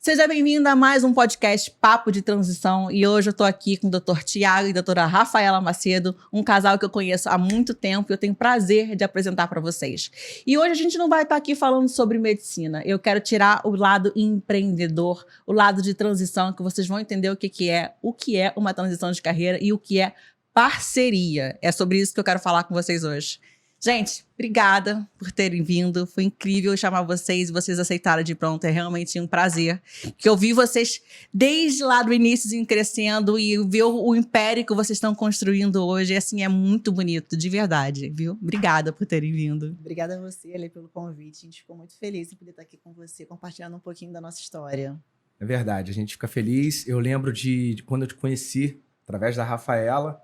Seja bem-vindo a mais um podcast Papo de Transição e hoje eu tô aqui com o Dr. Tiago e a doutora Rafaela Macedo, um casal que eu conheço há muito tempo e eu tenho prazer de apresentar para vocês. E hoje a gente não vai estar aqui falando sobre medicina, eu quero tirar o lado empreendedor, o lado de transição, que vocês vão entender o que é uma transição de carreira e o que é parceria. É sobre isso que eu quero falar com vocês hoje. Gente, obrigada por terem vindo. Foi incrível chamar vocês e vocês aceitaram de pronto. É realmente um prazer. Que eu vi vocês desde lá do início crescendo e ver o império que vocês estão construindo hoje. E, assim, é muito bonito, de verdade, viu? Obrigada por terem vindo. Obrigada a você, Elê, pelo convite. A gente ficou muito feliz em poder estar aqui com você, compartilhando um pouquinho da nossa história. É verdade, a gente fica feliz. Eu lembro de quando eu te conheci, através da Rafaela.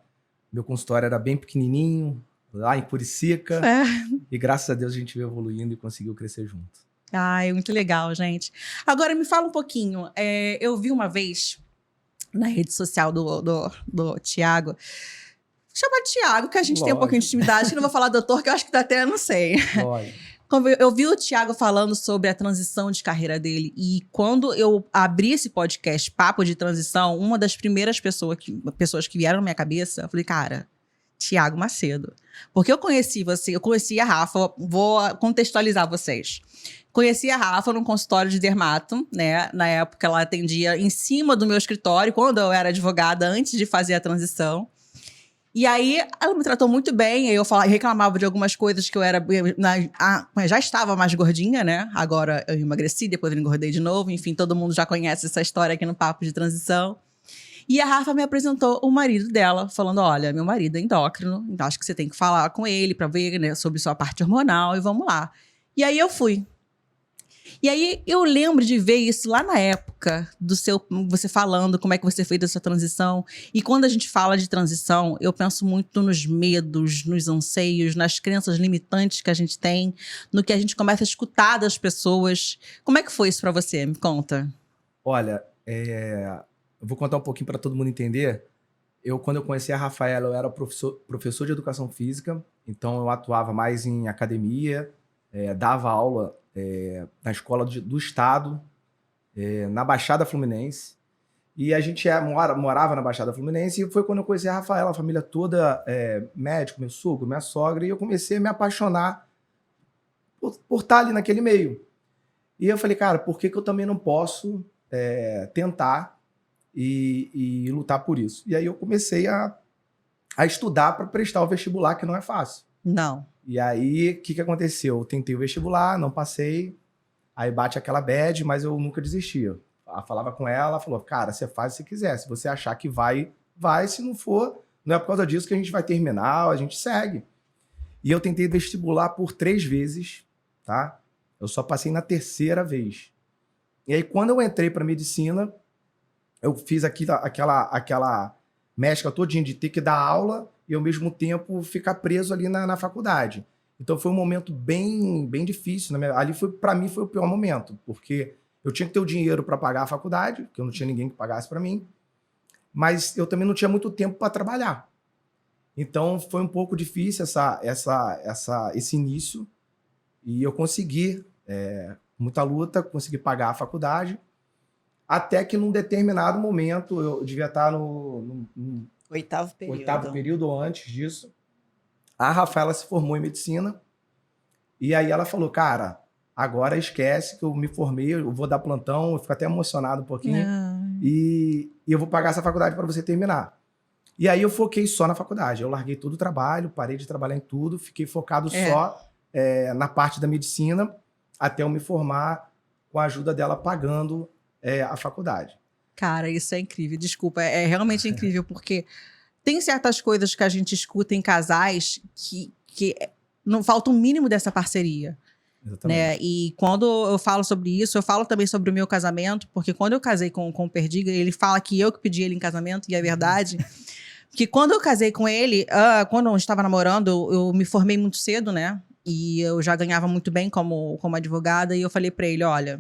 Meu consultório era bem pequenininho, lá em Curicica. E graças a Deus a gente veio evoluindo e conseguiu crescer junto. Ai, muito legal, gente. Agora me fala um pouquinho. Eu vi uma vez na rede social do Tiago. Chama de Tiago, que a gente tem um pouquinho de intimidade. Que não vou falar doutor, que eu acho que até não sei. Eu vi o Tiago falando sobre a transição de carreira dele. E quando eu abri esse podcast, Papo de Transição, uma das primeiras pessoas que vieram na minha cabeça, eu falei, cara, Tiago Macedo. Porque eu conheci você, eu conheci a Rafa, vou contextualizar vocês. Conheci a Rafa num consultório de dermato, né? Na época ela atendia em cima do meu escritório, quando eu era advogada, antes de fazer a transição. E aí ela me tratou muito bem, eu reclamava de algumas coisas que eu era... já estava mais gordinha, né? Agora eu emagreci, depois eu engordei de novo. Enfim, todo mundo já conhece essa história aqui no Papo de Transição. E a Rafa me apresentou o marido dela, falando, olha, meu marido é endócrino, então acho que você tem que falar com ele para ver, né, sobre sua parte hormonal e vamos lá. E aí eu fui. E aí eu lembro de ver isso lá na época, você falando como é que você fez essa transição. E quando a gente fala de transição, eu penso muito nos medos, nos anseios, nas crenças limitantes que a gente tem, no que a gente começa a escutar das pessoas. Como é que foi isso para você? Me conta. Olha, eu vou contar um pouquinho para todo mundo entender. Quando eu conheci a Rafaela, eu era professor de educação física, então eu atuava mais em academia, dava aula na escola do estado, na Baixada Fluminense. E a gente morava na Baixada Fluminense e foi quando eu conheci a Rafaela, a família toda, médico, meu sogro, minha sogra, e eu comecei a me apaixonar por estar ali naquele meio. E eu falei, cara, por que eu também não posso tentar e lutar por isso? E aí eu comecei a estudar para prestar o vestibular, que não é fácil. Não. E aí, o que aconteceu? Eu tentei o vestibular, não passei, aí bate aquela bad, mas eu nunca desistia. Eu falava com ela, falou, cara, você faz se quiser, se você achar que vai, se não for, não é por causa disso que a gente vai terminar, a gente segue. E eu tentei vestibular por 3 vezes, tá? Eu só passei na 3ª vez. E aí, quando eu entrei para medicina, eu fiz aquela mescla todinha de ter que dar aula e, ao mesmo tempo, ficar preso ali na faculdade. Então, foi um momento bem, bem difícil. Ali, para mim, foi o pior momento, porque eu tinha que ter o dinheiro para pagar a faculdade, porque eu não tinha ninguém que pagasse para mim, mas eu também não tinha muito tempo para trabalhar. Então, foi um pouco difícil esse início, e eu consegui, muita luta, consegui pagar a faculdade, até que num determinado momento, eu devia estar no 8º período. 8º período ou antes disso, a Rafaela se formou em medicina, e aí ela falou, cara, agora esquece que eu me formei, eu vou dar plantão, eu fico até emocionado um pouquinho, e eu vou pagar essa faculdade para você terminar. E aí eu foquei só na faculdade, eu larguei todo o trabalho, parei de trabalhar em tudo, fiquei focado só na parte da medicina, até eu me formar com a ajuda dela pagando a faculdade. Cara, isso é incrível. Desculpa, é realmente incrível, porque tem certas coisas que a gente escuta em casais que não falta um mínimo dessa parceria. Exatamente. Né? E quando eu falo sobre isso, eu falo também sobre o meu casamento, porque quando eu casei com o Perdiga, ele fala que eu que pedi ele em casamento, e é verdade. Porque quando eu casei com ele, quando eu estava namorando, eu me formei muito cedo, né? E eu já ganhava muito bem como advogada, e eu falei pra ele, olha,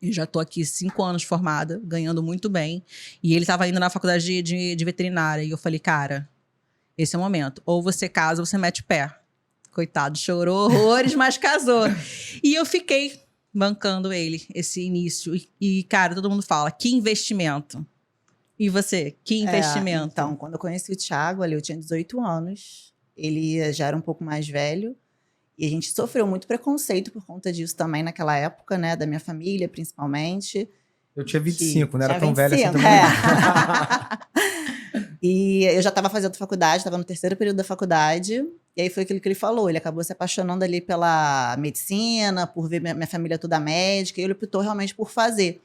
eu já tô aqui 5 anos formada, ganhando muito bem. E ele tava indo na faculdade de veterinária. E eu falei, cara, esse é o momento. Ou você casa ou você mete o pé. Coitado, chorou horrores, mas casou. E eu fiquei bancando ele, esse início. Cara, todo mundo fala, que investimento. E você, que investimento? Então, quando eu conheci o Thiago, ali eu tinha 18 anos. Ele já era um pouco mais velho. E a gente sofreu muito preconceito por conta disso também naquela época, né? Da minha família, principalmente. Eu tinha 25, não era Tinha tão velha assim 25, também. E eu já estava fazendo faculdade, estava no terceiro período da faculdade. E aí foi aquilo que ele falou. Ele acabou se apaixonando ali pela medicina, por ver minha família toda médica. E ele optou realmente por fazer.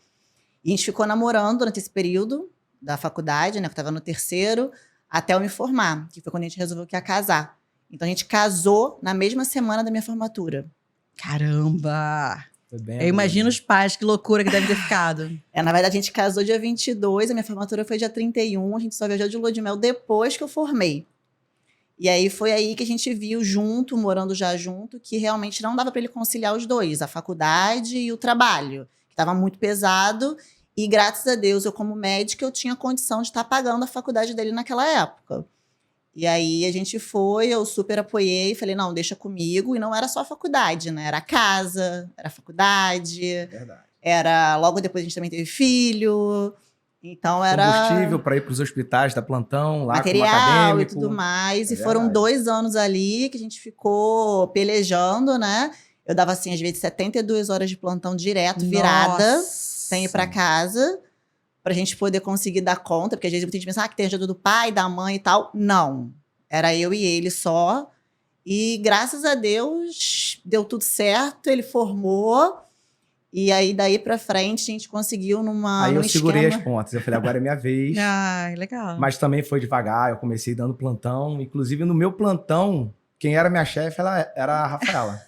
E a gente ficou namorando durante esse período da faculdade, né? Que eu estava no terceiro, até eu me formar. Que foi quando a gente resolveu que ia casar. Então a gente casou na mesma semana da minha formatura. Caramba! Foi bem Eu imagino agudo. os pais, que loucura que deve ter ficado. Na verdade, a gente casou dia 22, a minha formatura foi dia 31, a gente só viajou de lua de mel depois que eu formei. E aí foi aí que a gente viu junto, morando já junto, que realmente não dava para ele conciliar os dois, a faculdade e o trabalho, que estava muito pesado. E graças a Deus, eu como médica, eu tinha condição de estar pagando a faculdade dele naquela época. E aí a gente foi, eu super apoiei, falei, não, deixa comigo. E não era só a faculdade, né? Era a casa, era a faculdade. Verdade. Era, logo depois a gente também teve filho. Então era Combustível para ir para os hospitais, da plantão, lá como material acadêmico. e tudo mais. É E foram verdade. 2 anos ali que a gente ficou pelejando, né? Eu dava, assim, às vezes 72 horas de plantão direto, virada, Nossa. sem ir pra casa, pra gente poder conseguir dar conta. Porque às vezes muita gente pensa que tem ajuda do pai, da mãe e tal. Não. Era eu e ele só. E graças a Deus, deu tudo certo. Ele formou. E aí, daí pra frente, a gente conseguiu Aí eu num segurei as esquema. pontas. Eu falei, agora é minha vez. Ai, legal. Mas também foi devagar. Eu comecei dando plantão. Inclusive, no meu plantão, quem era minha chefe ela era a Rafaela.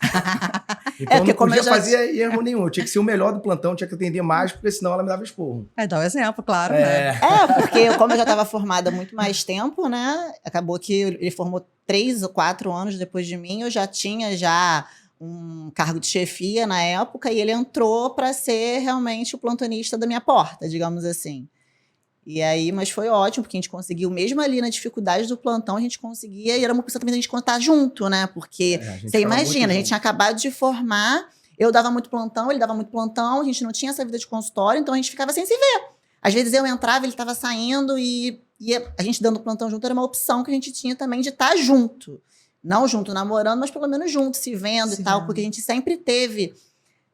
Então, porque não como podia eu já fazer erro nenhum. Eu tinha que ser o melhor do plantão, tinha que atender mais, porque senão ela me dava esporro. Dá um exemplo, claro, né? Porque como eu já estava formada há muito mais tempo, né? Acabou que ele formou 3 ou 4 anos depois de mim. Eu já tinha um cargo de chefia na época e ele entrou para ser realmente o plantonista da minha porta, digamos assim. E aí, mas foi ótimo, porque a gente conseguiu, mesmo ali na dificuldade do plantão, a gente conseguia, e era uma opção também da gente contar junto, né? Porque A gente você ficava imagina, muito a gente junto. tinha acabado de formar, eu dava muito plantão, ele dava muito plantão, a gente não tinha essa vida de consultório, então a gente ficava sem se ver. Às vezes eu entrava, ele estava saindo, e a gente dando plantão junto era uma opção que a gente tinha também de estar junto. Não junto namorando, mas pelo menos junto, se vendo Se e tal, vendo. porque a gente sempre teve,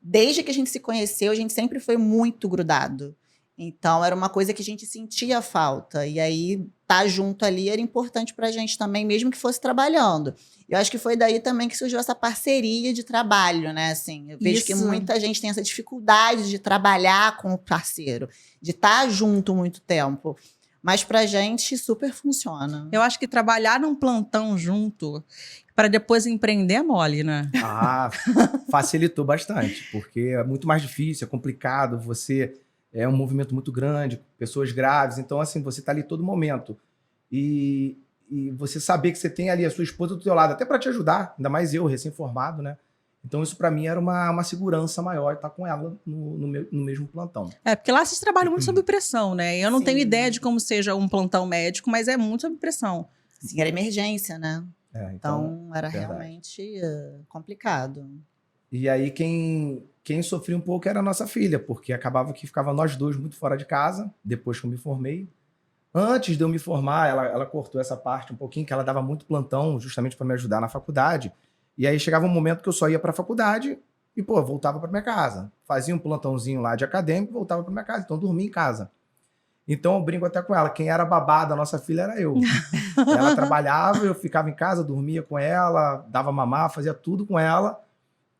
desde que a gente se conheceu, a gente sempre foi muito grudado. Então, era uma coisa que a gente sentia falta. E aí, estar junto ali era importante pra gente também, mesmo que fosse trabalhando. Eu acho que foi daí também que surgiu essa parceria de trabalho, né? Assim, eu vejo que Isso. muita gente tem essa dificuldade de trabalhar com o parceiro, de estar junto muito tempo. Mas pra gente, super funciona. Eu acho que trabalhar num plantão junto para depois empreender é mole, né? Ah, facilitou bastante, porque é muito mais difícil, é complicado, você é um movimento muito grande, pessoas graves, então assim, você tá ali todo momento. E você saber que você tem ali a sua esposa do teu lado, até para te ajudar, ainda mais eu, recém-formado, né? Então isso para mim era uma segurança maior estar com ela no mesmo plantão. Porque lá vocês trabalham muito sob pressão, né? Eu não Sim. tenho ideia de como seja um plantão médico, mas é muito sob pressão. Assim, era emergência, né? Então, Então, era verdade. realmente complicado. E aí quem sofria um pouco era a nossa filha, porque acabava que ficava nós dois muito fora de casa, depois que eu me formei. Antes de eu me formar, ela cortou essa parte um pouquinho, que ela dava muito plantão, justamente para me ajudar na faculdade. E aí chegava um momento que eu só ia para a faculdade e, voltava para minha casa. Fazia um plantãozinho lá de acadêmico e voltava para minha casa. Então, eu dormia em casa. Então, eu brinco até com ela. Quem era babá da nossa filha era eu. Ela trabalhava, eu ficava em casa, dormia com ela, dava mamar, fazia tudo com ela.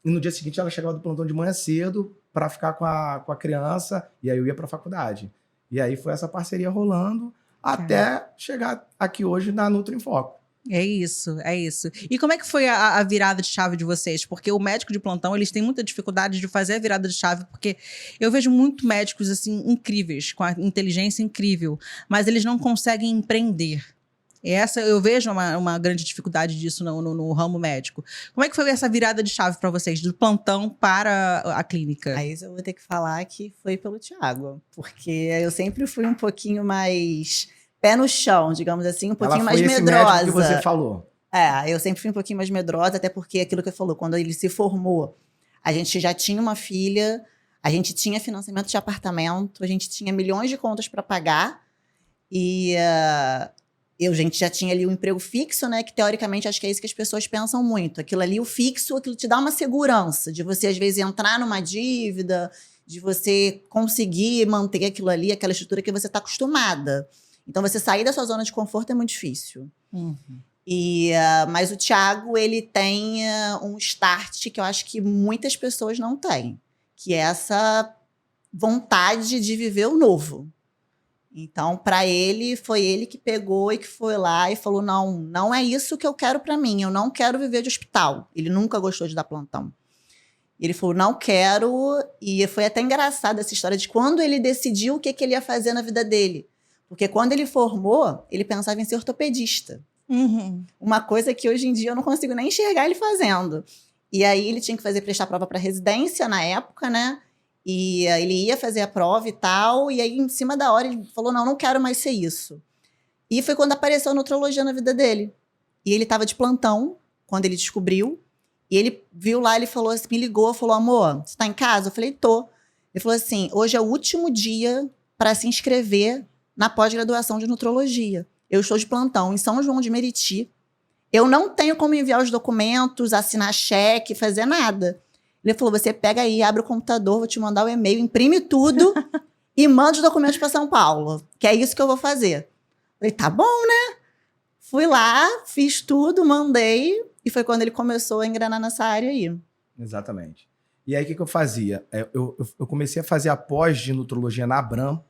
E no dia seguinte, ela chegava do plantão de manhã cedo para ficar com a criança. E aí, eu ia para a faculdade. E aí, foi essa parceria rolando até chegar aqui hoje na Nutri em Foco. É isso, é isso. E como é que foi a virada de chave de vocês? Porque o médico de plantão, eles têm muita dificuldade de fazer a virada de chave, porque eu vejo muito médicos, assim, incríveis, com a inteligência incrível, mas eles não conseguem empreender. Essa, eu vejo uma grande dificuldade disso no ramo médico. Como é que foi essa virada de chave para vocês, do plantão para a clínica? Aí eu vou ter que falar que foi pelo Thiago, porque eu sempre fui um pouquinho mais pé no chão, digamos assim, um pouquinho mais esse medrosa. médico que você falou. Eu sempre fui um pouquinho mais medrosa, até porque aquilo que ele falou, quando ele se formou, A gente já tinha uma filha, a gente tinha financiamento de apartamento, a gente tinha milhões de contas para pagar e a gente já tinha ali um emprego fixo, né? Que teoricamente acho que é isso que as pessoas pensam muito. Aquilo ali, o fixo, aquilo te dá uma segurança de você às vezes entrar numa dívida, de você conseguir manter aquilo ali, aquela estrutura que você está acostumada. Então, você sair da sua zona de conforto é muito difícil. Mas o Thiago, ele tem um start que eu acho que muitas pessoas não têm, que é essa vontade de viver o novo. Então, para ele, foi ele que pegou e que foi lá e falou, não é isso que eu quero para mim, eu não quero viver de hospital. Ele nunca gostou de dar plantão. Ele falou, não quero, e foi até engraçado essa história de quando ele decidiu o que ele ia fazer na vida dele. Porque quando ele formou, ele pensava em ser ortopedista. Uma coisa que hoje em dia eu não consigo nem enxergar ele fazendo. E aí ele tinha que prestar prova para residência na época, né? E ele ia fazer a prova e tal, e aí em cima da hora ele falou, não quero mais ser isso. E foi quando apareceu a nutrologia na vida dele. E ele estava de plantão, quando ele descobriu, e ele viu lá, ele falou assim, me ligou, falou, amor, você tá em casa? Eu falei, tô. Ele falou assim, hoje é o último dia para se inscrever na pós-graduação de nutrologia. Eu estou de plantão em São João de Meriti. Eu não tenho como enviar os documentos, assinar cheque, fazer nada. Ele falou, você pega aí, abre o computador, vou te mandar o e-mail, imprime tudo e manda os documentos para São Paulo, que é isso que eu vou fazer. Eu falei, tá bom, né? Fui lá, fiz tudo, mandei, e foi quando ele começou a engrenar nessa área aí. Exatamente. E aí, o que eu fazia? Eu comecei a fazer a pós de nutrologia na Abram,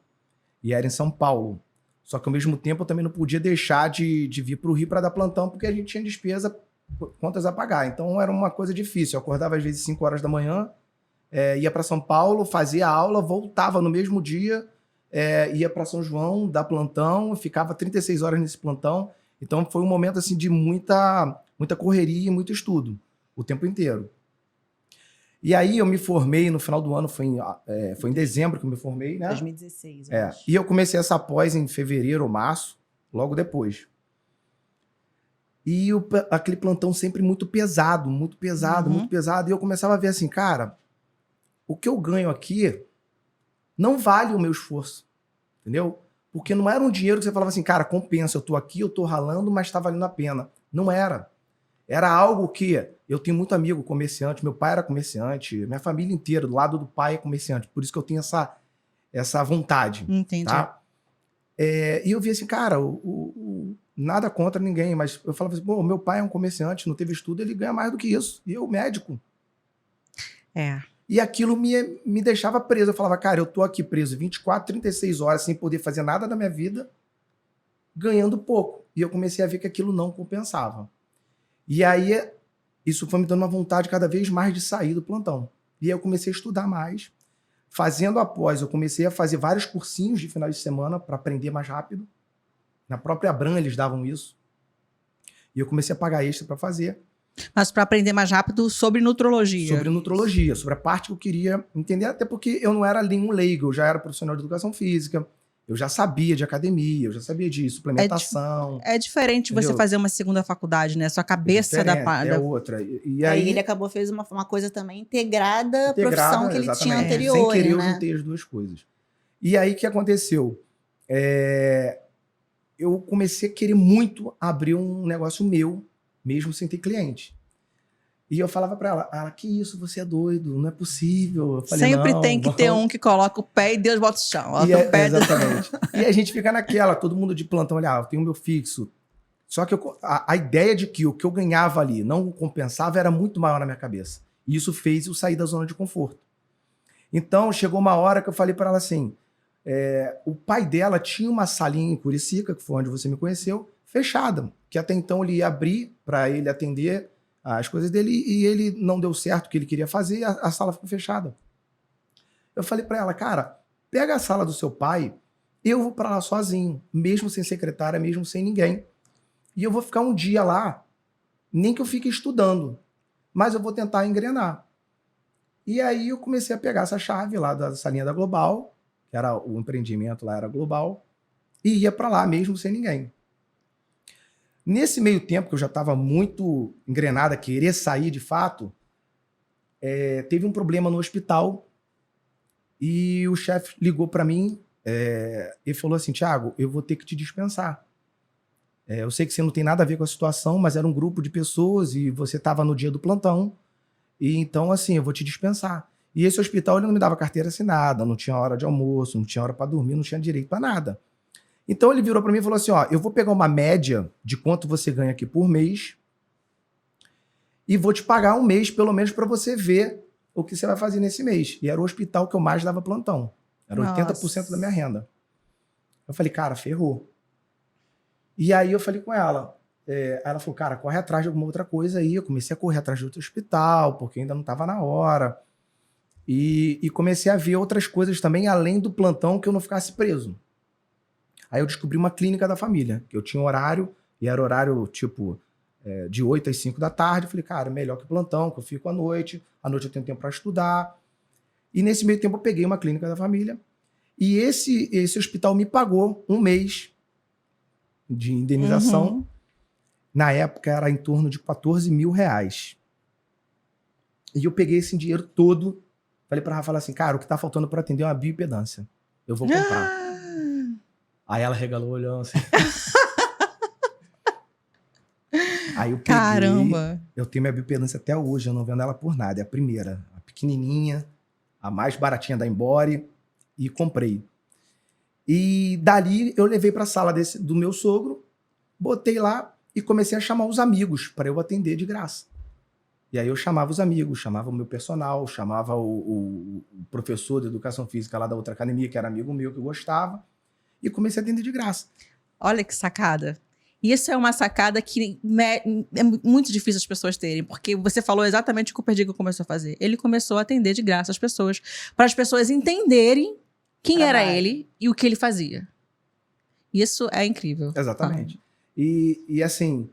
e era em São Paulo. Só que, ao mesmo tempo, eu também não podia deixar de vir para o Rio para dar plantão, porque a gente tinha despesa, contas a pagar. Então, era uma coisa difícil. Eu acordava, às vezes, 5 horas da manhã, ia para São Paulo, fazia a aula, voltava no mesmo dia, ia para São João, dar plantão, ficava 36 horas nesse plantão. Então, foi um momento assim, de muita correria e muito estudo, o tempo inteiro. E aí, eu me formei no final do ano, foi em dezembro que eu me formei, né? 2016, eu acho. E eu comecei essa pós em fevereiro ou março, logo depois. E aquele plantão sempre muito pesado, muito pesado, muito pesado. E eu começava a ver assim, cara, o que eu ganho aqui não vale o meu esforço, entendeu? Porque não era um dinheiro que você falava assim, cara, compensa, eu tô aqui, eu tô ralando, mas tá valendo a pena. Não era. Era algo que eu tenho muito amigo comerciante, meu pai era comerciante, minha família inteira, do lado do pai é comerciante, por isso que eu tenho essa vontade. Entendi. Tá? E eu vi assim, cara, nada contra ninguém, mas eu falava assim, pô, meu pai é um comerciante, não teve estudo, ele ganha mais do que isso. E eu, médico. E aquilo me deixava preso. Eu falava, cara, eu tô aqui preso 24, 36 horas sem poder fazer nada da minha vida, ganhando pouco. E eu comecei a ver que aquilo não compensava. E aí, isso foi me dando uma vontade cada vez mais de sair do plantão. E aí eu comecei a estudar mais. Fazendo após, eu comecei a fazer vários cursinhos de final de semana para aprender mais rápido. Na própria Abram eles davam isso. E eu comecei a pagar extra para fazer. Mas para aprender mais rápido sobre nutrologia. Sobre nutrologia, sobre a parte que eu queria entender, até porque eu não era nenhum leigo, eu já era profissional de educação física, eu já sabia de academia, eu já sabia de suplementação. É diferente você fazer uma segunda faculdade, né? Sua cabeça é outra. E aí ele acabou fez uma coisa também integrada à profissão que ele tinha anterior. Sem querer, né? eu juntei as duas coisas. E aí, o que aconteceu? Eu comecei a querer muito abrir um negócio meu, mesmo sem ter cliente. E eu falava pra ela, que isso, você é doido, não é possível. Eu falei, sempre tem que ter um que coloca o pé e Deus bota o chão. Exatamente. E a gente fica naquela, todo mundo de plantão, olha, eu tenho o meu fixo. Só que a ideia de que o que eu ganhava ali não compensava era muito maior na minha cabeça. E isso fez eu sair da zona de conforto. Então, chegou uma hora que eu falei pra ela assim, o pai dela tinha uma salinha em Curicica, que foi onde você me conheceu, fechada, que até então ele ia abrir para ele atender as coisas dele e ele não deu certo o que ele queria fazer e a sala ficou fechada. Eu falei para ela, cara, pega a sala do seu pai, eu vou para lá sozinho, mesmo sem secretária, mesmo sem ninguém. E eu vou ficar um dia lá, nem que eu fique estudando, mas eu vou tentar engrenar. E aí eu comecei a pegar essa chave lá da salinha da Global, que era o empreendimento lá, era Global, e ia para lá mesmo sem ninguém. Nesse meio tempo que eu já estava muito engrenado a querer sair de fato, teve um problema no hospital e o chefe ligou para mim e falou assim, Thiago, eu vou ter que te dispensar. Eu sei que você não tem nada a ver com a situação, mas era um grupo de pessoas e você estava no dia do plantão. E então, assim, eu vou te dispensar. E esse hospital, ele não me dava carteira assinada, não tinha hora de almoço, não tinha hora para dormir, não tinha direito para nada. Então, ele virou para mim e falou assim, ó, eu vou pegar uma média de quanto você ganha aqui por mês e vou te pagar um mês, pelo menos, para você ver o que você vai fazer nesse mês. E era o hospital que eu mais dava plantão. Era 80% da minha renda. Eu falei, cara, ferrou. E aí eu falei com ela. Ela falou, cara, corre atrás de alguma outra coisa aí. Eu comecei a correr atrás de outro hospital, porque ainda não estava na hora. E comecei a ver outras coisas também, além do plantão, que eu não ficasse preso. Aí eu descobri uma clínica da família, que eu tinha horário, e era horário, tipo, de 8 às 5 da tarde. Eu falei, cara, melhor que plantão, que eu fico à noite eu tenho tempo para estudar. E nesse meio tempo eu peguei uma clínica da família, e esse hospital me pagou um mês de indenização. Uhum. Na época era em torno de 14 mil reais. E eu peguei esse dinheiro todo, falei pra Rafa assim, cara, o que tá faltando para atender é uma bioimpedância. Eu vou comprar. Aí ela regalou o olhão assim. Aí eu peguei. Caramba! Eu tenho minha bioimpedância até hoje, eu não vendo ela por nada. É a primeira, a pequenininha, a mais baratinha da Embore, e comprei. E dali eu levei pra sala do meu sogro, botei lá e comecei a chamar os amigos para eu atender de graça. E aí eu chamava os amigos, chamava o meu personal, chamava o professor de educação física lá da outra academia, que era amigo meu, que eu gostava, e comecei a atender de graça. Olha que sacada. Isso é uma sacada que é muito difícil as pessoas terem, porque você falou exatamente o que o Perdigo começou a fazer. Ele começou a atender de graça as pessoas, para as pessoas entenderem quem era ele e o que ele fazia. Isso é incrível. Exatamente. E assim,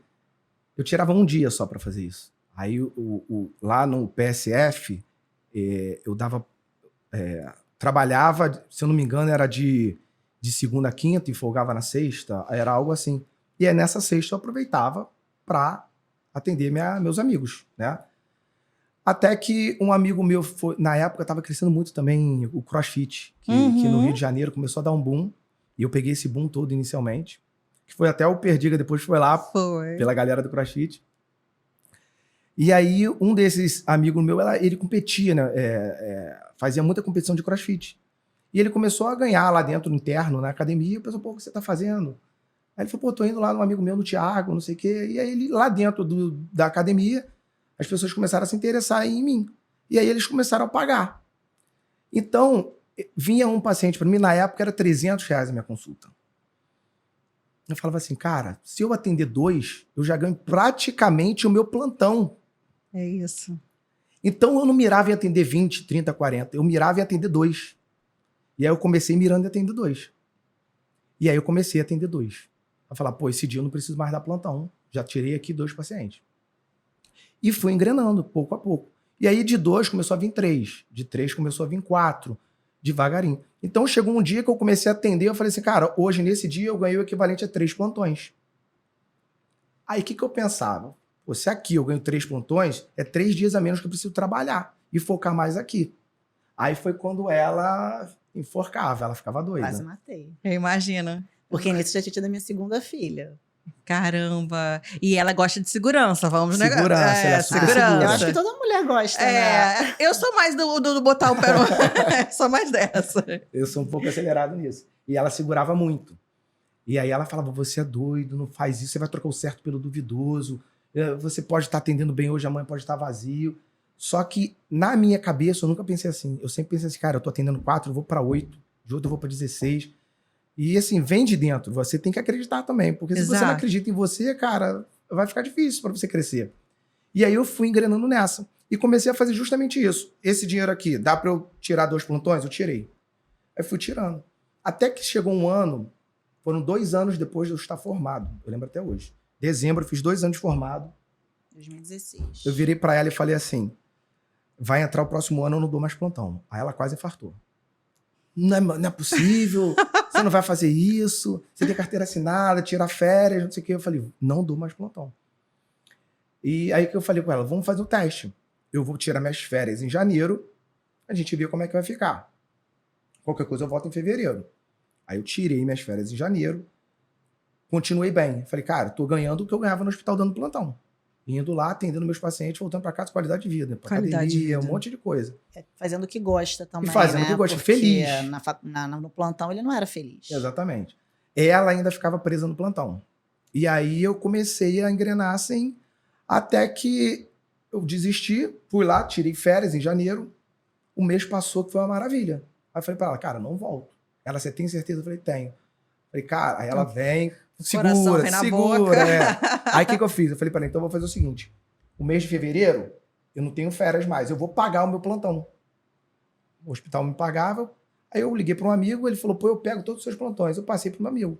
eu tirava um dia só para fazer isso. Aí lá no PSF, eu trabalhava, se eu não me engano, era de segunda a quinta e folgava na sexta, era algo assim. E aí nessa sexta eu aproveitava para atender meus amigos, né? Até que um amigo meu, na época estava crescendo muito também o CrossFit, que no Rio de Janeiro começou a dar um boom, e eu peguei esse boom todo inicialmente, que foi até o Perdiga, depois foi lá pela galera do CrossFit. E aí um desses amigos meu, ele competia, né? Fazia muita competição de CrossFit. E ele começou a ganhar lá dentro, interno, na academia, e eu pensei, pô, o que você tá fazendo? Aí ele falou, pô, tô indo lá no amigo meu, no Thiago, não sei o quê. E aí ele, lá dentro da academia, as pessoas começaram a se interessar em mim. E aí eles começaram a pagar. Então, vinha um paciente para mim, na época era R$300 a minha consulta. Eu falava assim, cara, se eu atender 2, eu já ganho praticamente o meu plantão. É isso. Então eu não mirava em atender 20, 30, 40. Eu mirava em atender 2. E aí eu comecei mirando em atender 2. E aí eu comecei a atender 2. Eu falava, pô, esse dia eu não preciso mais dar plantão. Já tirei aqui 2 pacientes. E fui engrenando, pouco a pouco. E aí de 2 começou a vir 3. De 3 começou a vir 4. Devagarinho. Então chegou um dia que eu comecei a atender, eu falei assim, cara, hoje nesse dia eu ganhei o equivalente a 3 plantões. Aí o que eu pensava? Pô, se aqui eu ganho 3 plantões, é 3 dias a menos que eu preciso trabalhar e focar mais aqui. Aí foi quando ela enforcava, ela ficava doida. Quase matei. Eu imagino. Porque nisso já tinha tido a minha segunda filha. Caramba. E ela gosta de segurança, vamos negar. Segurança, ela é super segura. Eu acho que toda mulher gosta, né? Eu sou mais do botar o pé no... Sou mais dessa. Eu sou um pouco acelerado nisso. E ela segurava muito. E aí ela falava, você é doido, não faz isso, você vai trocar o certo pelo duvidoso, você pode estar atendendo bem hoje, amanhã pode estar vazio. Só que na minha cabeça eu nunca pensei assim. Eu sempre pensei assim, cara, eu tô atendendo 4, eu vou para 8, de outro eu vou para 16. E assim, vem de dentro. Você tem que acreditar também. Porque se você não acredita em você, cara, vai ficar difícil para você crescer. E aí eu fui engrenando nessa. E comecei a fazer justamente isso. Esse dinheiro aqui, dá para eu tirar 2 plantões? Eu tirei. Aí fui tirando. Até que chegou um ano, foram 2 anos depois de eu estar formado. Eu lembro até hoje. Dezembro, eu fiz 2 anos de formado. 2016. Eu virei para ela e falei assim, vai entrar o próximo ano, eu não dou mais plantão. Aí ela quase infartou. Não é possível, você não vai fazer isso, você tem carteira assinada, tirar férias, não sei o que. Eu falei, não dou mais plantão. E aí que eu falei com ela, vamos fazer o teste. eu vou tirar minhas férias em janeiro, a gente vê como é que vai ficar. Qualquer coisa eu volto em fevereiro. Aí eu tirei minhas férias em janeiro, continuei bem. Falei, cara, tô ganhando o que eu ganhava no hospital dando plantão. Indo lá, atendendo meus pacientes, voltando para casa, qualidade de vida. Pra Qualidade de academia, vida. um monte de coisa. Fazendo o que gosta também, E fazendo né? o que gosta, Porque feliz. no plantão ele não era feliz. Exatamente. Ela ainda ficava presa no plantão. E aí eu comecei a engrenar assim, até que eu desisti, fui lá, tirei férias em janeiro, o mês passou que foi uma maravilha. Aí eu falei pra ela, cara, não volto. Ela, você tem certeza? Eu falei, tenho. Falei, cara, aí ela vem, Coração segura, vem na segura. boca. É. Aí o que eu fiz? Eu falei pra ela, então eu vou fazer o seguinte, o mês de fevereiro, eu não tenho férias mais, eu vou pagar o meu plantão. O hospital me pagava, aí eu liguei para um amigo, ele falou, pô, eu pego todos os seus plantões. Eu passei para um amigo.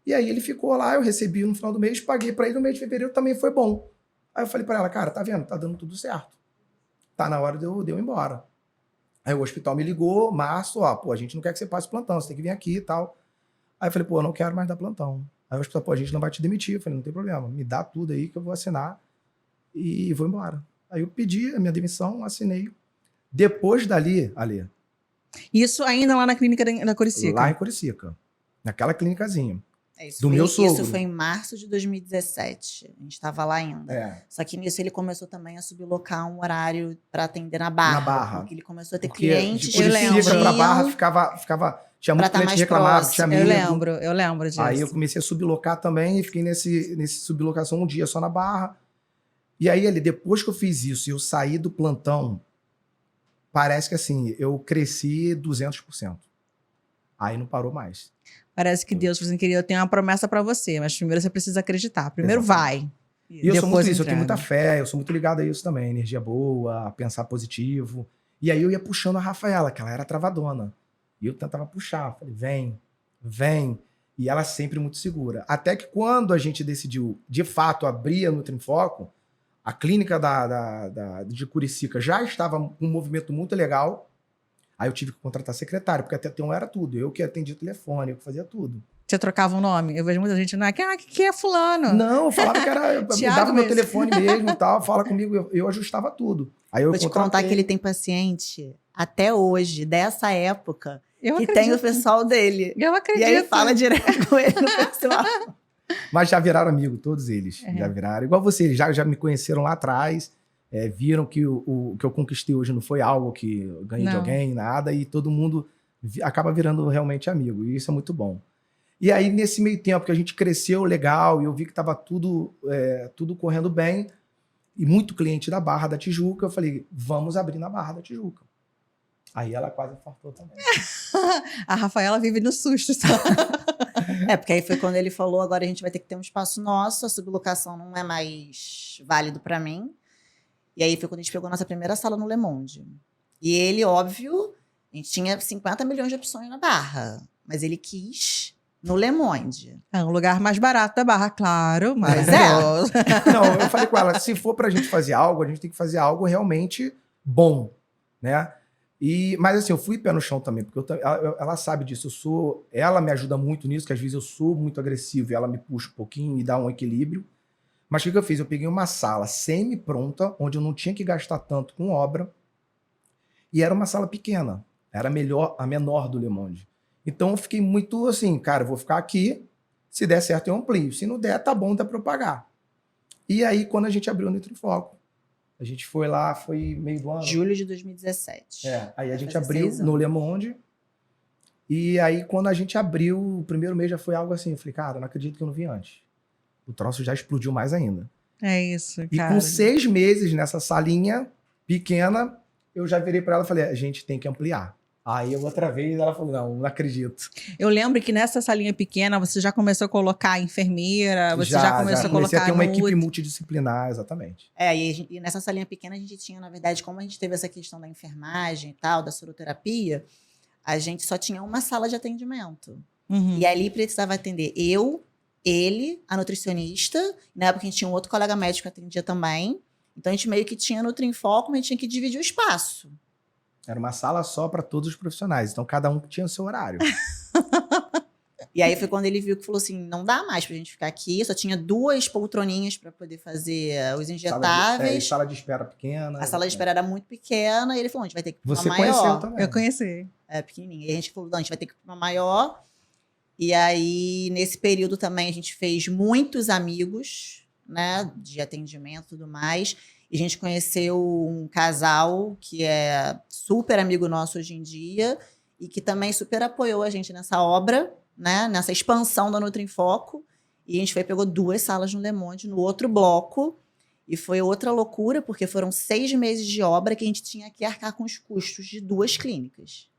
E aí ele ficou lá, eu recebi no final do mês, paguei para ele, no mês de fevereiro também foi bom. Aí eu falei para ela, cara, tá vendo? Tá dando tudo certo. Tá na hora de eu ir embora. Aí o hospital me ligou, março, ó, pô, a gente não quer que você passe plantão, você tem que vir aqui e tal. Aí eu falei, pô, eu não quero mais dar plantão. Aí o hospital, pô, a gente não vai te demitir. Eu falei, não tem problema, me dá tudo aí que eu vou assinar e vou embora. Aí eu pedi a minha demissão, assinei. Depois dali, Ali, Isso ainda lá na clínica da Curicica. lá em Curicica, naquela clínicazinha. Isso meu Isso sogro. foi em março de 2017. A gente estava lá ainda. É. Só que nisso ele começou também a sublocar um horário para atender na Barra. Na Barra. Porque ele começou a ter Porque clientes de que Curicica pra pediam Barra tinha muito pra tá cliente mais que reclamava, próximo. tinha medo. Eu lembro disso. Aí eu comecei a sublocar também e fiquei nesse sublocação um dia só na Barra. E aí, depois que eu fiz isso e eu saí do plantão, parece que assim, eu cresci 200%. Aí não parou mais. Parece que Deus falou assim, querido, eu tenho uma promessa pra você, mas primeiro você precisa acreditar. Primeiro Exatamente. vai. E eu sou muito Depois isso, eu tenho entrega. muita fé, eu sou muito ligado a isso também, energia boa, pensar positivo. E aí eu ia puxando a Rafaela, que ela era travadona. E eu tentava puxar, falei, vem, vem. E ela sempre muito segura. Até que quando a gente decidiu, de fato, abrir a Nutrinfoco, a clínica de Curicica já estava com um movimento muito legal. Aí eu tive que contratar secretário, porque até então era tudo. Eu que atendia o telefone, eu que fazia tudo. Você trocava um nome? Eu vejo muita gente, não é que é fulano. Não, eu falava que era. Eu Thiago dava meu mesmo. telefone mesmo e tal, fala comigo, eu ajustava tudo. Aí eu Vou te contar que ele tem paciente até hoje, dessa época, Eu que acredito. tem o pessoal dele. Eu acredito. E aí fala direto com ele no pessoal. Mas já viraram amigo, todos eles. É. Já viraram. Igual vocês, já me conheceram lá atrás, viram que o que eu conquistei hoje não foi algo que eu ganhei de Não. alguém, nada, e todo mundo acaba virando realmente amigo. E isso é muito bom. E aí, nesse meio tempo que a gente cresceu legal, e eu vi que estava tudo correndo bem, e muito cliente da Barra da Tijuca, eu falei, vamos abrir na Barra da Tijuca. Aí ela quase infartou também. A Rafaela vive no susto. Só. Porque aí foi quando ele falou, agora a gente vai ter que ter um espaço nosso, a sublocação não é mais válido para mim. E aí foi quando a gente pegou a nossa primeira sala no Le Monde. E ele, óbvio, a gente tinha 50 milhões de opções na Barra, mas ele quis no Le Monde. É um lugar mais barato da Barra, claro, mas Não, eu falei com ela, se for pra gente fazer algo, a gente tem que fazer algo realmente bom, né? Mas assim, eu fui pé no chão também, porque ela sabe disso. Ela me ajuda muito nisso, que às vezes eu sou muito agressivo e ela me puxa um pouquinho e dá um equilíbrio. Mas o que eu fiz? Eu peguei uma sala semi-pronta, onde eu não tinha que gastar tanto com obra, e era uma sala pequena. Era a menor do Le Monde. Então eu fiquei muito assim, cara, eu vou ficar aqui, se der certo eu amplio. Se não der, tá bom, dá pra eu pagar. E aí, quando a gente abriu o Nutrifoco, a gente foi lá, foi meio do ano. Julho de 2017. Aí a gente fazer abriu 6 anos. no Le Monde. E aí, quando a gente abriu, o primeiro mês já foi algo assim. Eu falei, cara, eu não acredito que eu não vi antes. O troço já explodiu mais ainda. É isso, E cara. com 6 meses nessa salinha pequena, eu já virei pra ela e falei, a gente tem que ampliar. Aí, outra vez, ela falou, não acredito. Eu lembro que nessa salinha pequena você já começou a colocar enfermeira, você já começou a comecei colocar a ter uma equipe nutri. multidisciplinar, exatamente. E nessa salinha pequena a gente tinha, na verdade, como a gente teve essa questão da enfermagem e tal, da soroterapia, a gente só tinha uma sala de atendimento. Uhum. E ali precisava atender eu, ele, a nutricionista. Na época a gente tinha um outro colega médico que atendia também. Então a gente meio que tinha Nutrinfoco, mas a gente tinha que dividir o espaço. Era uma sala só para todos os profissionais. Então, cada um tinha o seu horário. E aí foi quando ele viu que falou assim, não dá mais pra gente ficar aqui. Só tinha 2 poltroninhas para poder fazer os injetáveis. Sala de espera pequena. A sala de espera era muito pequena. E ele falou, a gente vai ter que ir pra uma Você maior. conheceu também. Eu conheci. Pequenininha. E a gente falou, não, a gente vai ter que ir pra uma maior. E aí, nesse período também, a gente fez muitos amigos, né? De atendimento e tudo mais. E a gente conheceu um casal que é super amigo nosso hoje em dia. E que também super apoiou a gente nessa obra, né, nessa expansão da Nutri em Foco. E a gente pegou 2 salas no Le Monde, no outro bloco. E foi outra loucura, porque foram 6 meses de obra que a gente tinha que arcar com os custos de 2 clínicas.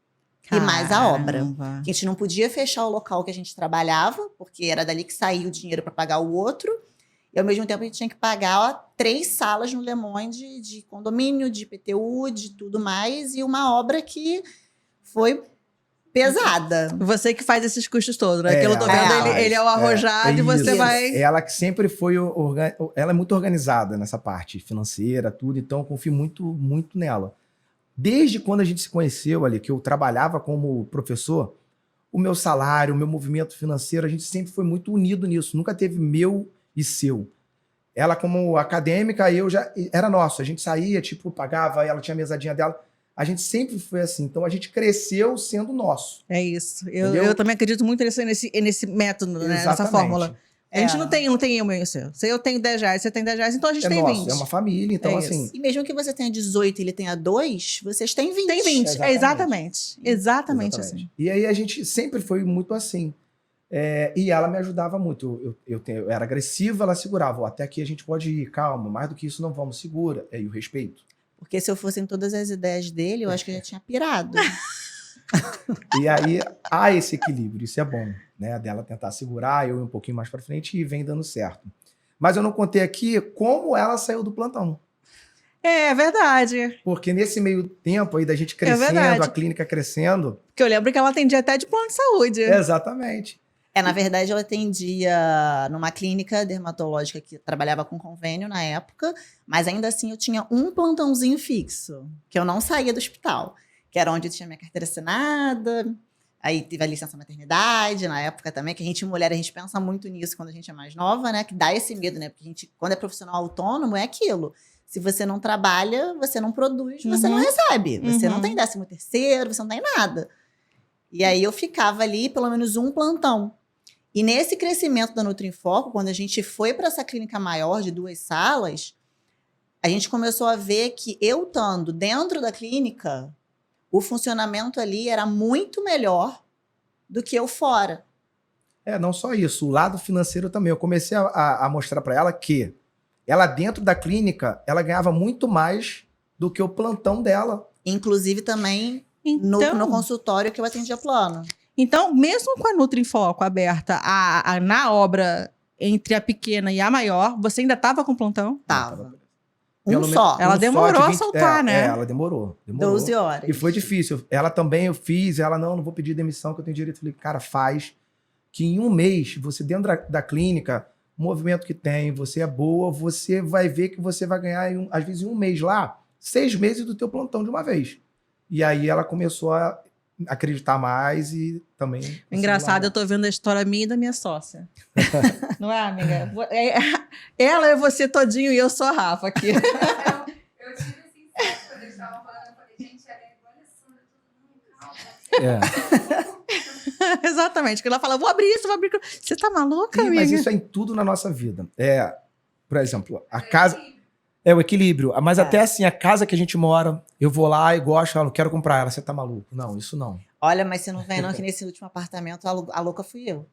E mais a obra. Caramba. A gente não podia fechar o local que a gente trabalhava, porque era dali que saía o dinheiro para pagar o outro. E, ao mesmo tempo, a gente tinha que pagar 3 salas no Le Monde de condomínio, de IPTU, de tudo mais. E uma obra que foi pesada. Você que faz esses custos todos, né? Que eu tô vendo, ela ele é o arrojado e você isso. vai... Ela que sempre foi... Ela é muito organizada nessa parte financeira, tudo. Então, eu confio muito, muito nela. Desde quando a gente se conheceu ali, que eu trabalhava como professor, o meu salário, o meu movimento financeiro, a gente sempre foi muito unido nisso. Nunca teve meu e seu. Ela como acadêmica, eu já... Era nosso. A gente saía, tipo, pagava, ela tinha a mesadinha dela. A gente sempre foi assim. Então, a gente cresceu sendo nosso. É isso. Entendeu? Eu também acredito muito nesse método, né? Nessa Exatamente. fórmula. A gente não tem eu e o seu. Se eu tenho 10 reais, você tem 10 reais, então a gente tem nosso, 20. é uma família. Então, É assim... E mesmo que você tenha 18 e ele tenha 2, vocês têm 20. Tem 20, Exatamente. exatamente assim. E aí, a gente sempre foi muito assim. E ela me ajudava muito. Eu era agressiva, ela segurava. Ó, até aqui a gente pode ir, calma. Mais do que isso, não vamos, segura. E o respeito. Porque se eu fosse em todas as ideias dele, eu acho que eu já tinha pirado. E aí, há esse equilíbrio. Isso é bom, né? Dela tentar segurar, eu ir um pouquinho mais pra frente e vem dando certo. Mas eu não contei aqui como ela saiu do plantão. É verdade. Porque nesse meio tempo aí da gente crescendo, verdade. a clínica crescendo... Porque eu lembro que ela atendia até de plano de saúde. Exatamente. Na verdade, eu atendia numa clínica dermatológica que trabalhava com convênio na época, mas ainda assim eu tinha um plantãozinho fixo, que eu não saía do hospital, que era onde eu tinha minha carteira assinada, aí teve a licença maternidade na época também, que a gente, mulher, a gente pensa muito nisso quando a gente é mais nova, né? Que dá esse medo, né? Porque a gente, quando é profissional autônomo, é aquilo. Se você não trabalha, você não produz, você não recebe. Você não tem 13º, você não tem nada. E aí eu ficava ali pelo menos um plantão. E nesse crescimento da Nutri em Foco, quando a gente foi para essa clínica maior de 2 salas, a gente começou a ver que eu estando dentro da clínica, o funcionamento ali era muito melhor do que eu fora. Não só isso, o lado financeiro também. Eu comecei a mostrar para ela que ela dentro da clínica, ela ganhava muito mais do que o plantão dela. Inclusive também no consultório que eu atendia plano. Então, mesmo com a Nutri em Foco aberta na obra entre a pequena e a maior, você ainda estava com plantão? Tava. Pelo só. Ela um demorou só de a soltar, né? Ela demorou. 12 horas. E foi difícil. Ela também, eu fiz, ela, não vou pedir demissão, que eu tenho direito. Eu falei, cara, faz. Que em um mês, você dentro da clínica, o movimento que tem, você é boa, você vai ver que você vai ganhar, às vezes, em um mês lá, 6 meses do teu plantão de uma vez. E aí ela começou a acreditar mais e também... Engraçado, eu tô vendo a história minha e da minha sócia. Não é, amiga? Ela é você todinho e eu sou a Rafa aqui. Eu tive assim, quando eles estavam falando, eu falei, gente, ela é igual a Sandra, calma. Exatamente. Quando ela fala, vou abrir isso, vou abrir... Você tá maluca, Sim, amiga? mas isso é em tudo na nossa vida. Por exemplo, a casa... o equilíbrio. Mas até assim, a casa que a gente mora, eu vou lá e gosto, eu não quero comprar ela, você tá maluco. Não, isso não. Olha, mas você não vem não que nesse último apartamento a louca fui eu.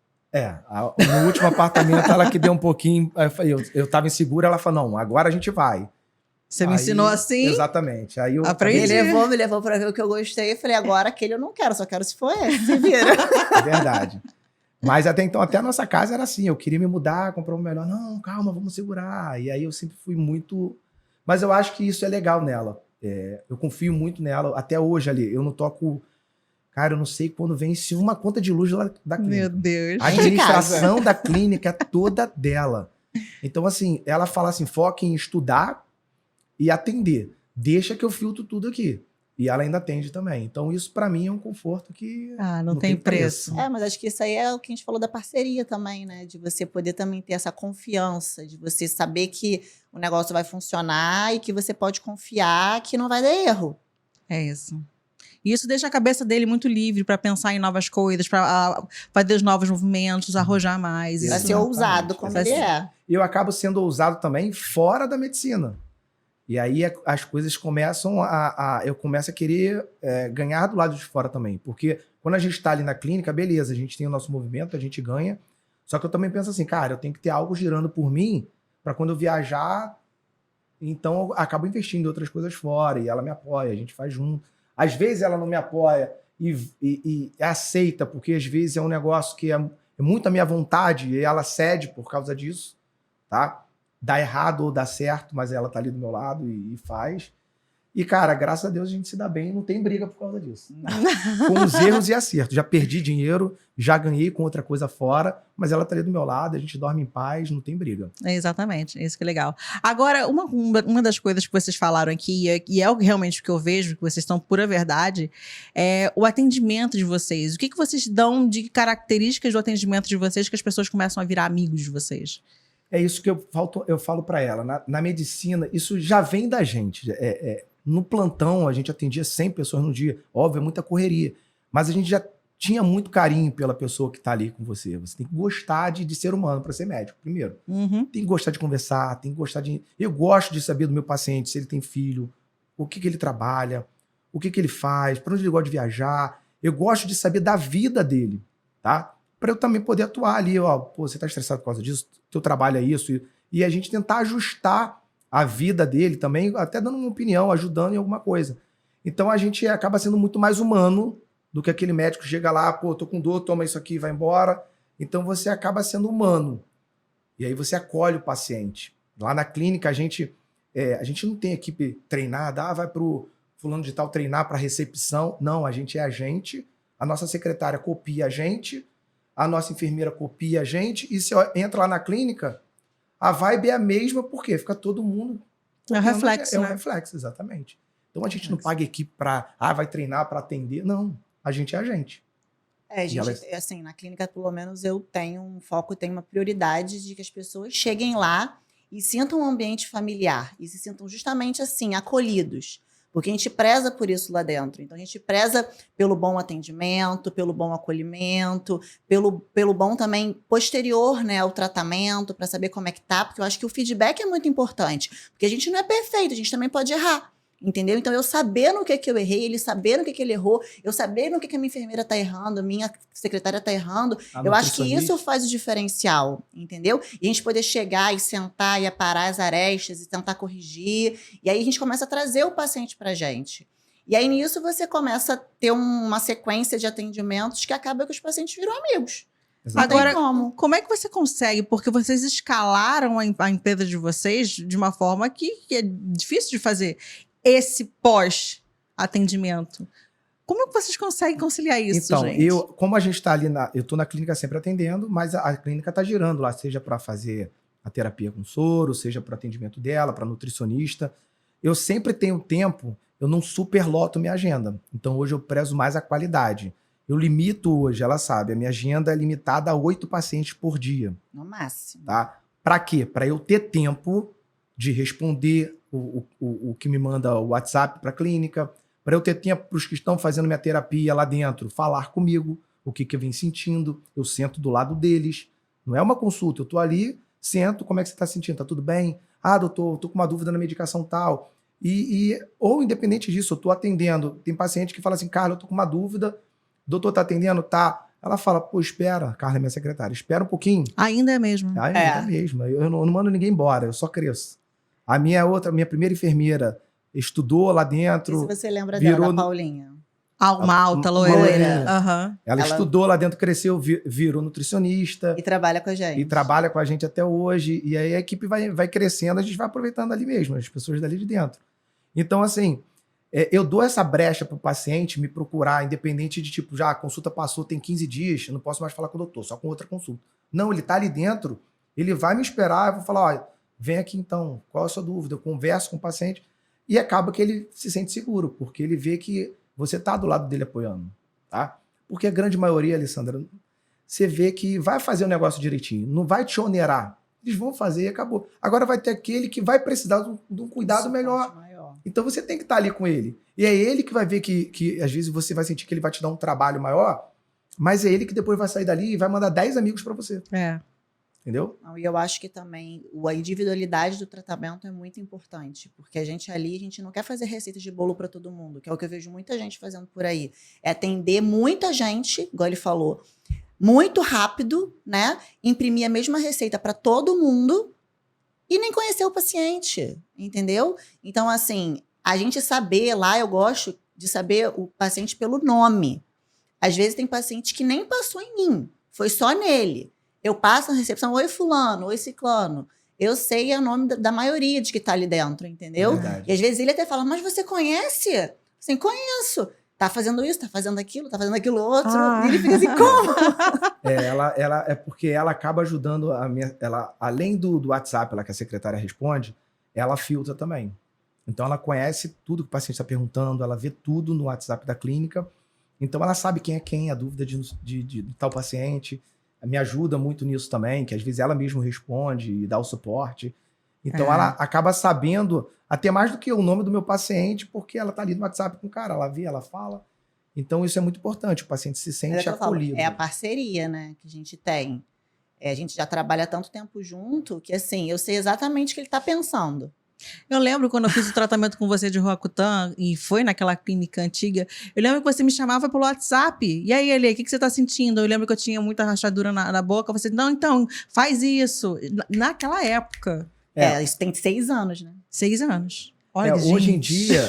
No último apartamento, ela que deu um pouquinho... Eu tava insegura, ela falou, não, agora a gente vai. Você me ensinou assim? Exatamente. Aí eu Aprendi. Me levou pra ver o que eu gostei. Eu falei, agora aquele eu não quero, só quero se for esse. Se vira. É verdade. Mas até então, até a nossa casa era assim, eu queria me mudar, comprar um melhor. Não, calma, vamos segurar. E aí eu sempre fui muito... Mas eu acho que isso é legal nela. Eu confio muito nela. Até hoje ali, eu não toco... Cara, eu não sei quando vence uma conta de luz da clínica. Meu Deus. A administração da clínica é toda dela. Então, assim, ela fala assim, foca em estudar e atender. Deixa que eu filtro tudo aqui. E ela ainda atende também. Então, isso para mim é um conforto que Não tem preço. Mas acho que isso aí é o que a gente falou da parceria também, né? De você poder também ter essa confiança, de você saber que o negócio vai funcionar e que você pode confiar que não vai dar erro. É isso. E isso deixa a cabeça dele muito livre para pensar em novas coisas, para fazer os novos movimentos, arrojar mais. Vai Isso, ser né? ousado como ele é. E eu acabo sendo ousado também fora da medicina. E aí as coisas começam eu começo a querer ganhar do lado de fora também. Porque quando a gente está ali na clínica, beleza, a gente tem o nosso movimento, a gente ganha. Só que eu também penso assim, cara, eu tenho que ter algo girando por mim para quando eu viajar. Então eu acabo investindo em outras coisas fora e ela me apoia, a gente faz junto. Às vezes ela não me apoia e aceita, porque às vezes é um negócio que é muito a minha vontade e ela cede por causa disso, tá? Dá errado ou dá certo, mas ela tá ali do meu lado e faz. E, cara, graças a Deus a gente se dá bem, não tem briga por causa disso. Com os erros e acertos. Já perdi dinheiro, já ganhei com outra coisa fora, mas ela tá ali do meu lado, a gente dorme em paz, não tem briga. Exatamente, isso que é legal. Agora, uma das coisas que vocês falaram aqui, e é realmente o que eu vejo, que vocês estão pura verdade, é o atendimento de vocês. O que vocês dão de características do atendimento de vocês que as pessoas começam a virar amigos de vocês? É isso que eu falo para ela. Na medicina, isso já vem da gente. No plantão, a gente atendia 100 pessoas no dia. Óbvio, é muita correria. Mas a gente já tinha muito carinho pela pessoa que está ali com você. Você tem que gostar de ser humano para ser médico, primeiro. Uhum. Tem que gostar de conversar, tem que gostar de... Eu gosto de saber do meu paciente, se ele tem filho, o que ele trabalha, o que ele faz, para onde ele gosta de viajar. Eu gosto de saber da vida dele, tá? Para eu também poder atuar ali, ó, pô, você está estressado por causa disso, teu trabalho é isso. E a gente tentar ajustar a vida dele também, até dando uma opinião, ajudando em alguma coisa. Então a gente acaba sendo muito mais humano do que aquele médico que chega lá, pô, tô com dor, toma isso aqui e vai embora. Então você acaba sendo humano. E aí você acolhe o paciente. Lá na clínica a gente não tem equipe treinada, vai pro fulano de tal treinar para recepção. Não, a gente é agente, a nossa secretária copia a gente, a nossa enfermeira copia a gente, e se entra lá na clínica, a vibe é a mesma, porque fica todo mundo... É o reflexo, né? É o reflexo, exatamente. Então a gente não paga equipe para, vai treinar para atender. Não, a gente é a gente. Assim, na clínica, pelo menos, eu tenho um foco, tenho uma prioridade de que as pessoas cheguem lá e sintam um ambiente familiar, e se sintam justamente assim, acolhidos. Porque a gente preza por isso lá dentro. Então, a gente preza pelo bom atendimento, pelo bom acolhimento, pelo bom também posterior, né, ao tratamento, para saber como é que tá. Porque eu acho que o feedback é muito importante. Porque a gente não é perfeito, a gente também pode errar. Entendeu? Então, eu saber no que eu errei, ele saber no que ele errou, eu saber no que a minha enfermeira está errando, a minha secretária está errando, eu acho que isso faz o diferencial, entendeu? E a gente poder chegar e sentar e aparar as arestas e tentar corrigir, e aí a gente começa a trazer o paciente para a gente. E aí, nisso, você começa a ter uma sequência de atendimentos que acaba que os pacientes viram amigos. Agora, como é que você consegue? Porque vocês escalaram a empresa de vocês de uma forma que é difícil de fazer. Esse pós-atendimento. Como é que vocês conseguem conciliar isso, então, gente? Como a gente está ali, eu estou na clínica sempre atendendo, mas a clínica está girando lá, seja para fazer a terapia com soro, seja para o atendimento dela, para nutricionista. Eu sempre tenho tempo, eu não superloto minha agenda. Então, hoje eu prezo mais a qualidade. Eu limito hoje, ela sabe, a minha agenda é limitada a 8 pacientes por dia. No máximo. Tá? Para quê? Para eu ter tempo de responder o que me manda o WhatsApp para a clínica, para eu ter tempo para os que estão fazendo minha terapia lá dentro, falar comigo, o que eu vim sentindo, eu sento do lado deles. Não é uma consulta, eu estou ali, sento, como é que você está sentindo? Tá tudo bem? Ah, doutor, estou com uma dúvida na medicação tal. Ou independente disso, eu estou atendendo. Tem paciente que fala assim, Carla, eu estou com uma dúvida, doutor está atendendo? Tá. Ela fala, pô, espera, Carla é minha secretária, espera um pouquinho. Ainda é mesmo. Ainda é mesmo. Eu não mando ninguém embora, eu só cresço. A minha primeira enfermeira estudou lá dentro. E se você lembra dela, Paulinha? Uma alta, loira. Uhum. Ela estudou lá dentro, cresceu, virou nutricionista. E trabalha com a gente. E trabalha com a gente até hoje. E aí a equipe vai crescendo, a gente vai aproveitando ali mesmo, as pessoas dali de dentro. Então, assim, eu dou essa brecha para o paciente me procurar, independente de tipo, já a consulta passou, tem 15 dias, eu não posso mais falar com o doutor, só com outra consulta. Não, ele está ali dentro, ele vai me esperar, eu vou falar, olha, vem aqui então, qual é a sua dúvida? Eu converso com o paciente E acaba que ele se sente seguro, porque ele vê que você tá do lado dele apoiando, tá? Porque a grande maioria, Alessandra, você vê que vai fazer o negócio direitinho, não vai te onerar. Eles vão fazer e acabou. Agora vai ter aquele que vai precisar de um cuidado melhor. Maior. Então você tem que estar ali com ele. E é ele que vai ver que às vezes você vai sentir que ele vai te dar um trabalho maior, mas é ele que depois vai sair dali e vai mandar 10 amigos para você. Entendeu? Não, e eu acho que também a individualidade do tratamento é muito importante, porque a gente não quer fazer receitas de bolo para todo mundo, que é o que eu vejo muita gente fazendo por aí. É atender muita gente, igual ele falou, muito rápido, né? Imprimir a mesma receita para todo mundo e nem conhecer o paciente, entendeu? Então, assim, a gente saber lá, eu gosto de saber o paciente pelo nome. Às vezes tem paciente que nem passou em mim, foi só nele. Eu passo na recepção, oi fulano, oi ciclano. Eu sei o nome da maioria de que tá ali dentro, entendeu? Verdade. E às vezes ele até fala, mas você conhece? Assim, conheço. Tá fazendo isso, tá fazendo aquilo outro. E ele fica assim, como? Ela é porque ela acaba ajudando ela, além do WhatsApp, que a secretária responde, ela filtra também. Então ela conhece tudo que o paciente está perguntando, ela vê tudo no WhatsApp da clínica. Então ela sabe quem é quem, a dúvida de tal paciente. Me ajuda muito nisso também, que às vezes ela mesma responde e dá o suporte. Então ela acaba sabendo até mais do que o nome do meu paciente, porque ela tá ali no WhatsApp com o cara, ela vê, ela fala. Então isso é muito importante, o paciente se sente acolhido. É a parceria, né, que a gente tem. A gente já trabalha tanto tempo junto que, assim, eu sei exatamente o que ele tá pensando. Eu lembro quando eu fiz o tratamento com você de Roacutan e foi naquela clínica antiga, eu lembro que você me chamava pelo WhatsApp. E aí, Eli, o que você tá sentindo? Eu lembro que eu tinha muita rachadura na boca. Você, não, então, faz isso. Naquela época. Isso tem 6 anos, né? 6 anos. Olha, hoje em dia,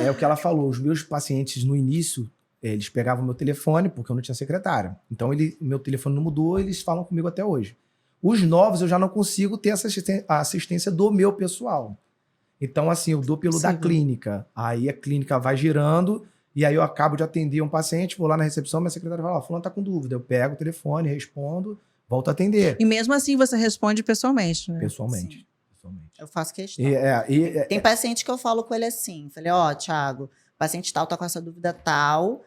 é o que ela falou, os meus pacientes no início, eles pegavam meu telefone, porque eu não tinha secretária. Então, meu telefone não mudou, eles falam comigo até hoje. Os novos, eu já não consigo ter essa assistência do meu pessoal. Então, assim, eu dou pelo da clínica. Aí a clínica vai girando e aí eu acabo de atender um paciente, vou lá na recepção, minha secretária fala, fulano tá com dúvida. Eu pego o telefone, respondo, volto a atender. E mesmo assim você responde pessoalmente, né? Pessoalmente. Eu faço questão. Tem paciente que eu falo com ele assim, falei, Thiago, paciente tal tá com essa dúvida tal,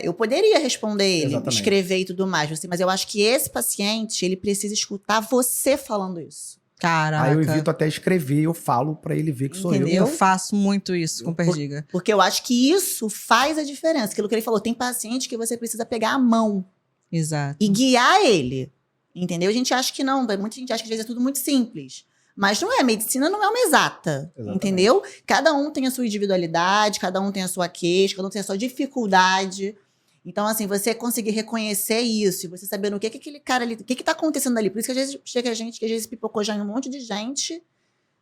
eu poderia responder ele, Exatamente. Escrever e tudo mais, mas eu acho que esse paciente, ele precisa escutar você falando isso. Caraca. Aí eu evito até escrever, eu falo pra ele ver que sou eu. Eu faço muito isso com Perdiga. Porque eu acho que isso faz a diferença. Aquilo que ele falou, tem paciente que você precisa pegar a mão. Exato. E guiar ele. Entendeu? A gente acha que não. Muita gente acha que às vezes é tudo muito simples. Mas não é. A medicina não é uma exata. Exatamente. Entendeu? Cada um tem a sua individualidade, cada um tem a sua queixa, cada um tem a sua dificuldade. Então, assim, você conseguir reconhecer isso, e você saber no que aquele cara ali, o que tá acontecendo ali. Por isso que às vezes chega gente que às vezes pipocou já em um monte de gente,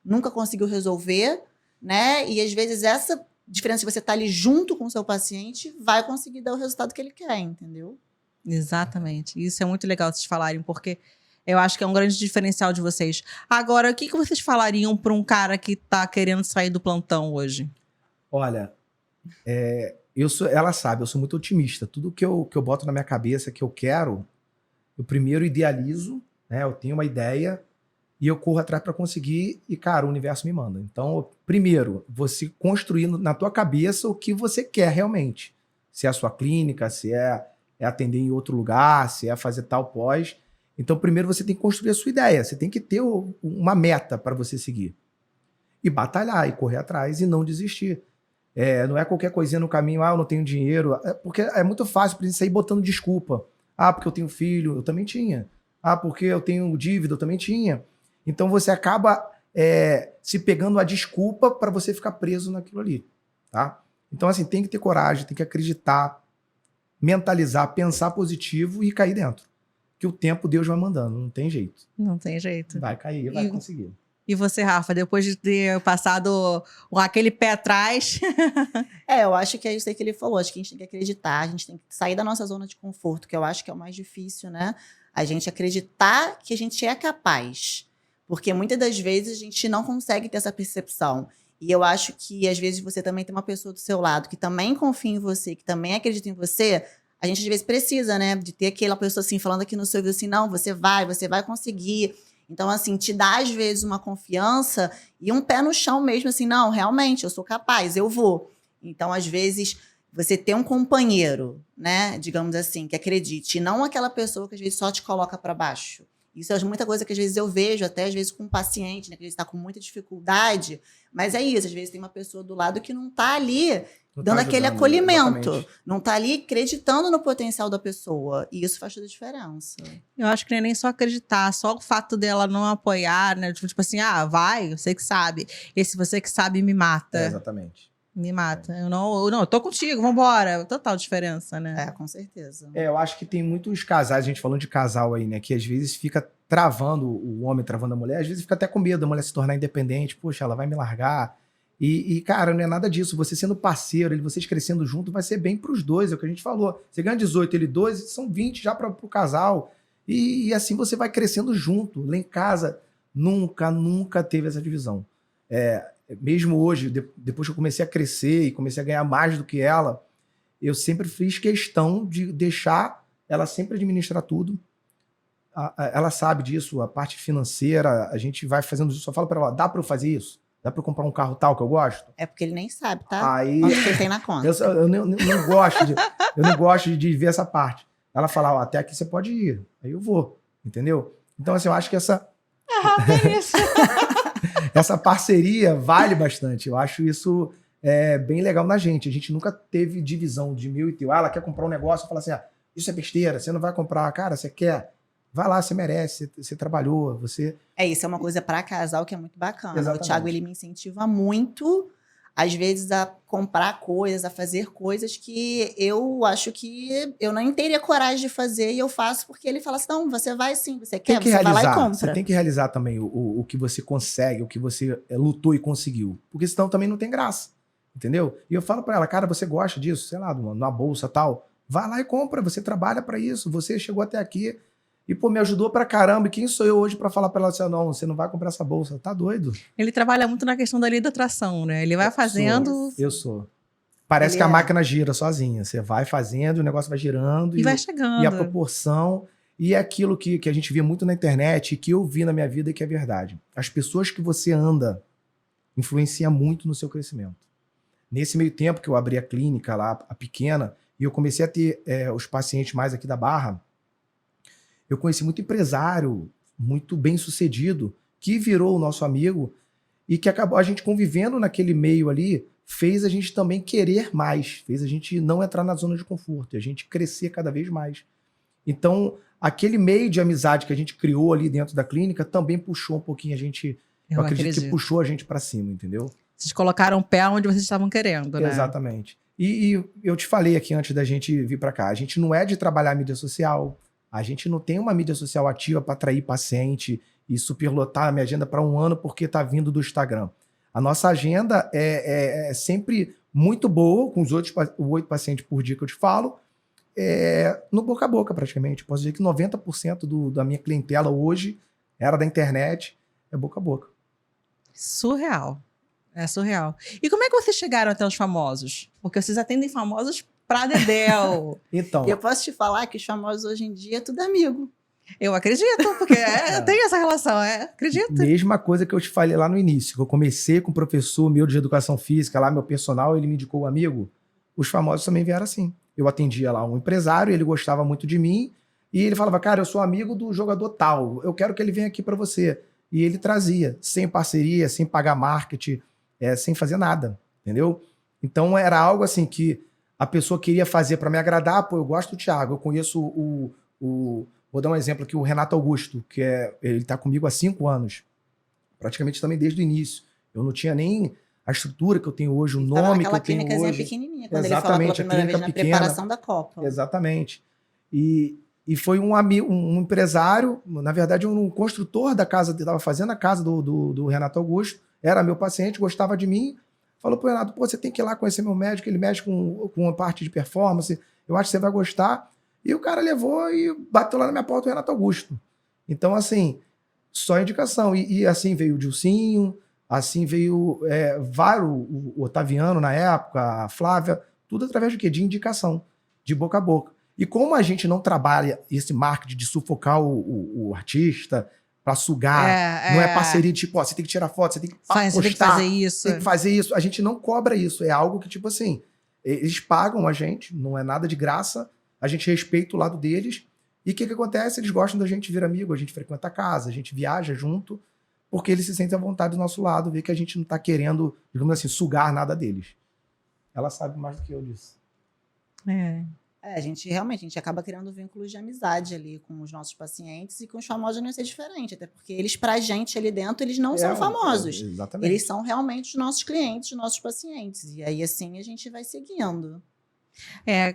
nunca conseguiu resolver, né? E às vezes essa diferença de você estar ali junto com o seu paciente vai conseguir dar o resultado que ele quer, entendeu? Exatamente. Isso é muito legal vocês falarem, porque eu acho que é um grande diferencial de vocês. Agora, o que vocês falariam para um cara que tá querendo sair do plantão hoje? Olha, ela sabe, eu sou muito otimista. Tudo que eu boto na minha cabeça, que eu quero, eu primeiro idealizo, né? Eu tenho uma ideia e eu corro atrás para conseguir e, cara, o universo me manda. Então, primeiro, você construindo na tua cabeça o que você quer realmente. Se é a sua clínica, se é atender em outro lugar, se é fazer tal pós. Então, primeiro você tem que construir a sua ideia. Você tem que ter uma meta para você seguir. E batalhar, e correr atrás, e não desistir. Não é qualquer coisinha no caminho, eu não tenho dinheiro. Porque é muito fácil pra gente sair botando desculpa. Porque eu tenho filho, eu também tinha. Porque eu tenho dívida, eu também tinha. Então você acaba se pegando a desculpa para você ficar preso naquilo ali. Tá? Então, assim, tem que ter coragem, tem que acreditar, mentalizar, pensar positivo e cair dentro. Que o tempo Deus vai mandando, não tem jeito. Não tem jeito. Vai cair, vai conseguir. E você, Rafa, depois de ter passado aquele pé atrás... Eu acho que é isso aí que ele falou. Acho que a gente tem que acreditar, a gente tem que sair da nossa zona de conforto, que eu acho que é o mais difícil, né? A gente acreditar que a gente é capaz. Porque muitas das vezes a gente não consegue ter essa percepção. E eu acho que, às vezes, você também tem uma pessoa do seu lado que também confia em você, que também acredita em você. A gente, às vezes, precisa, né? De ter aquela pessoa, assim, falando aqui no seu ouvido, assim, não, você vai conseguir. Então, assim, te dá, às vezes, uma confiança e um pé no chão mesmo, assim, não, realmente, eu sou capaz, eu vou. Então, às vezes, você ter um companheiro, né, digamos assim, que acredite, e não aquela pessoa que, às vezes, só te coloca para baixo. Isso é muita coisa que, às vezes, eu vejo, até, às vezes, com um paciente, né, que está com muita dificuldade, mas é isso, às vezes, tem uma pessoa do lado que não está ali Não dando tá aquele ajudando, acolhimento, exatamente. não está ali acreditando no potencial da pessoa, e isso faz toda a diferença. Eu acho que não é nem só acreditar, só o fato dela não apoiar, né? Tipo assim, vai, você que sabe. Esse você que sabe me mata. Exatamente. Me mata. Eu tô contigo, vambora. Total diferença, né? É, com certeza. Eu acho que tem muitos casais, a gente falando de casal aí, né? Que às vezes fica travando o homem, travando a mulher, às vezes fica até com medo da mulher se tornar independente. Poxa, ela vai me largar. Cara, não é nada disso. Você sendo parceiro, vocês crescendo junto, vai ser bem pros dois, é o que a gente falou. Você ganha 18, ele 12, são 20 já pro casal. E assim você vai crescendo junto. Lá em casa, nunca teve essa divisão. Mesmo hoje, depois que eu comecei a crescer e comecei a ganhar mais do que ela, eu sempre fiz questão de deixar ela sempre administrar tudo. Ela sabe disso, a parte financeira, a gente vai fazendo isso. Só falo para ela, dá para eu fazer isso? Dá para eu comprar um carro tal que eu gosto? É porque ele nem sabe, tá? Aí Quanto que ele tem na conta. eu não gosto de ver essa parte. Ela fala, ó, até aqui você pode ir. Aí eu vou, entendeu? Então, assim, eu acho que essa parceria vale bastante. Eu acho isso bem legal na gente. A gente nunca teve divisão de meu e teu. Ela quer comprar um negócio e fala assim, isso é besteira, você não vai comprar. Cara, você quer? Vai lá, você merece, você trabalhou, você... Isso é uma coisa para casal que é muito bacana. Exatamente. O Thiago, ele me incentiva muito, às vezes, a comprar coisas, a fazer coisas que eu acho que eu nem teria coragem de fazer e eu faço porque ele fala assim, não, você vai sim, você quer, você vai lá e compra. Você tem que realizar também o que você consegue, o que você lutou e conseguiu. Porque senão também não tem graça, entendeu? E eu falo pra ela, cara, você gosta disso, sei lá, numa bolsa e tal, vai lá e compra, você trabalha pra isso, você chegou até aqui e, pô, me ajudou pra caramba. E quem sou eu hoje pra falar pra ela assim, não, você não vai comprar essa bolsa, tá doido? Ele trabalha muito na questão da lei da atração, né? Ele vai fazendo... Eu sou. Parece que a máquina gira sozinha. Você vai fazendo, o negócio vai girando. E vai chegando. E a proporção. E é aquilo que a gente via muito na internet e que eu vi na minha vida e que é verdade. As pessoas que você anda influenciam muito no seu crescimento. Nesse meio tempo que eu abri a clínica lá, a pequena, e eu comecei a ter os pacientes mais aqui da Barra, eu conheci muito empresário, muito bem sucedido, que virou o nosso amigo e que acabou a gente convivendo naquele meio ali, fez a gente também querer mais, fez a gente não entrar na zona de conforto, a gente crescer cada vez mais. Então, aquele meio de amizade que a gente criou ali dentro da clínica também puxou um pouquinho a gente, eu acredito que puxou a gente para cima, entendeu? Vocês colocaram o pé onde vocês estavam querendo, né? Exatamente. E eu te falei aqui antes da gente vir para cá, a gente não é de trabalhar mídia social, a gente não tem uma mídia social ativa para atrair paciente e superlotar a minha agenda para um ano porque está vindo do Instagram. A nossa agenda é sempre muito boa, com os 8 pacientes por dia que eu te falo, no boca a boca praticamente. Posso dizer que 90% da minha clientela hoje era da internet, é boca a boca. Surreal. É surreal. E como é que vocês chegaram até os famosos? Porque vocês atendem famosos pra dedéu. Então, eu posso te falar que os famosos hoje em dia é tudo amigo. Eu acredito, porque tem essa relação, acredito. Mesma coisa que eu te falei lá no início, que eu comecei com um professor meu de educação física, lá meu personal, ele me indicou um amigo, os famosos também vieram assim. Eu atendia lá um empresário, ele gostava muito de mim, e ele falava, cara, eu sou amigo do jogador tal, eu quero que ele venha aqui para você. E ele trazia, sem parceria, sem pagar marketing, sem fazer nada, entendeu? Então era algo assim que a pessoa queria fazer para me agradar, pô, eu gosto do Thiago, eu conheço vou dar um exemplo aqui, o Renato Augusto, que ele está comigo há 5 anos, praticamente também desde o início. Eu não tinha nem a estrutura que eu tenho hoje, o nome que eu tenho hoje. Pequenininha, quando Exatamente, ele falou pela primeira vez na preparação da Copa. Exatamente. E foi um empresário, na verdade um construtor da casa, estava fazendo a casa do Renato Augusto, era meu paciente, gostava de mim, falou pro Renato, pô, você tem que ir lá conhecer meu médico, ele mexe com a parte de performance, eu acho que você vai gostar. E o cara levou e bateu lá na minha porta o Renato Augusto. Então, assim, só indicação. E assim veio o Dilcinho, assim veio o Otaviano na época, a Flávia, tudo através de quê? De indicação, de boca a boca. E como a gente não trabalha esse marketing de sufocar o artista pra sugar. Não é parceria, tipo, ó, você tem que tirar foto, você tem que postar. Você tem que fazer isso. Tem que fazer isso. A gente não cobra isso. É algo que, tipo assim, eles pagam a gente, não é nada de graça. A gente respeita o lado deles. E o que acontece? Eles gostam da gente vir amigo, a gente frequenta a casa, a gente viaja junto, porque eles se sentem à vontade do nosso lado, vê que a gente não tá querendo, digamos assim, sugar nada deles. Ela sabe mais do que eu disso. A gente acaba criando vínculos de amizade ali com os nossos pacientes, e com os famosos não ia ser diferente, até porque eles, pra gente ali dentro, eles não são famosos. Exatamente. Eles são realmente os nossos clientes, os nossos pacientes. E aí, assim, a gente vai seguindo.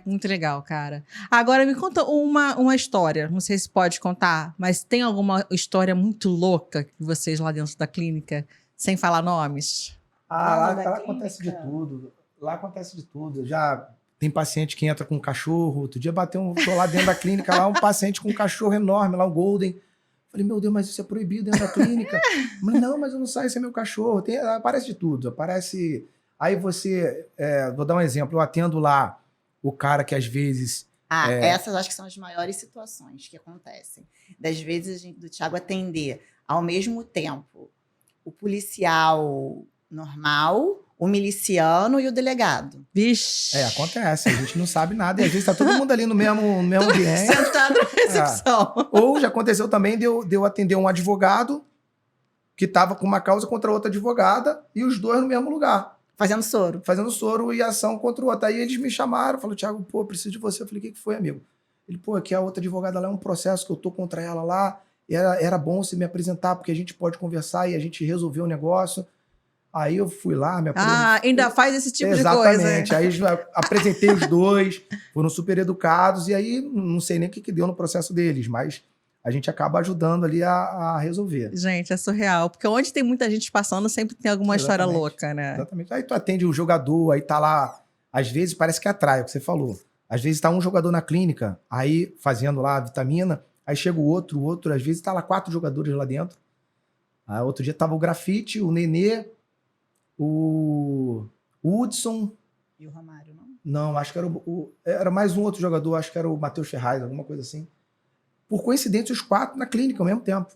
Muito legal, cara. Agora me conta uma história. Não sei se pode contar, mas tem alguma história muito louca que vocês lá dentro da clínica, sem falar nomes? Lá acontece de tudo. Lá acontece de tudo. Já tem paciente que entra com um cachorro. Outro dia tô lá dentro da clínica, lá um paciente com um cachorro enorme, lá um Golden. Falei, meu Deus, mas isso é proibido dentro da clínica. Não, mas eu não saio, esse é meu cachorro. Aparece de tudo. Aparece... Aí você... vou dar um exemplo. Eu atendo lá o cara que às vezes... Essas acho que são as maiores situações que acontecem. Das vezes do Thiago atender ao mesmo tempo o policial normal, o miliciano e o delegado. Vixe! Acontece. A gente não sabe nada. E às vezes tá todo mundo ali no mesmo ambiente. Sentado na recepção. Ou já aconteceu também de eu atender um advogado que tava com uma causa contra outra advogada e os dois no mesmo lugar. Fazendo soro. Fazendo soro e ação contra o outro. Aí eles me chamaram, falaram, Thiago, pô, preciso de você. Eu falei, o que foi, amigo? Ele, pô, aqui a outra advogada lá é um processo que eu tô contra ela lá. E era bom você me apresentar, porque a gente pode conversar e a gente resolver o negócio. Aí eu fui lá, me apresentei. Ainda faz esse tipo de coisa. Exatamente. Aí apresentei os dois, foram super educados. E aí, não sei nem o que deu no processo deles, mas a gente acaba ajudando ali a resolver. Gente, é surreal. Porque onde tem muita gente passando, sempre tem alguma história louca, né? Exatamente. Aí tu atende o jogador, aí tá lá... Às vezes parece que atrai, o que você falou. Às vezes tá um jogador na clínica, aí fazendo lá a vitamina, aí chega o outro, às vezes tá lá 4 jogadores lá dentro. Aí outro dia tava o Grafite, o Nenê, o Hudson... E o Romário, não? Não, acho que era mais um outro jogador, acho que era o Matheus Ferraz, alguma coisa assim. Por coincidência, os 4 na clínica ao mesmo tempo.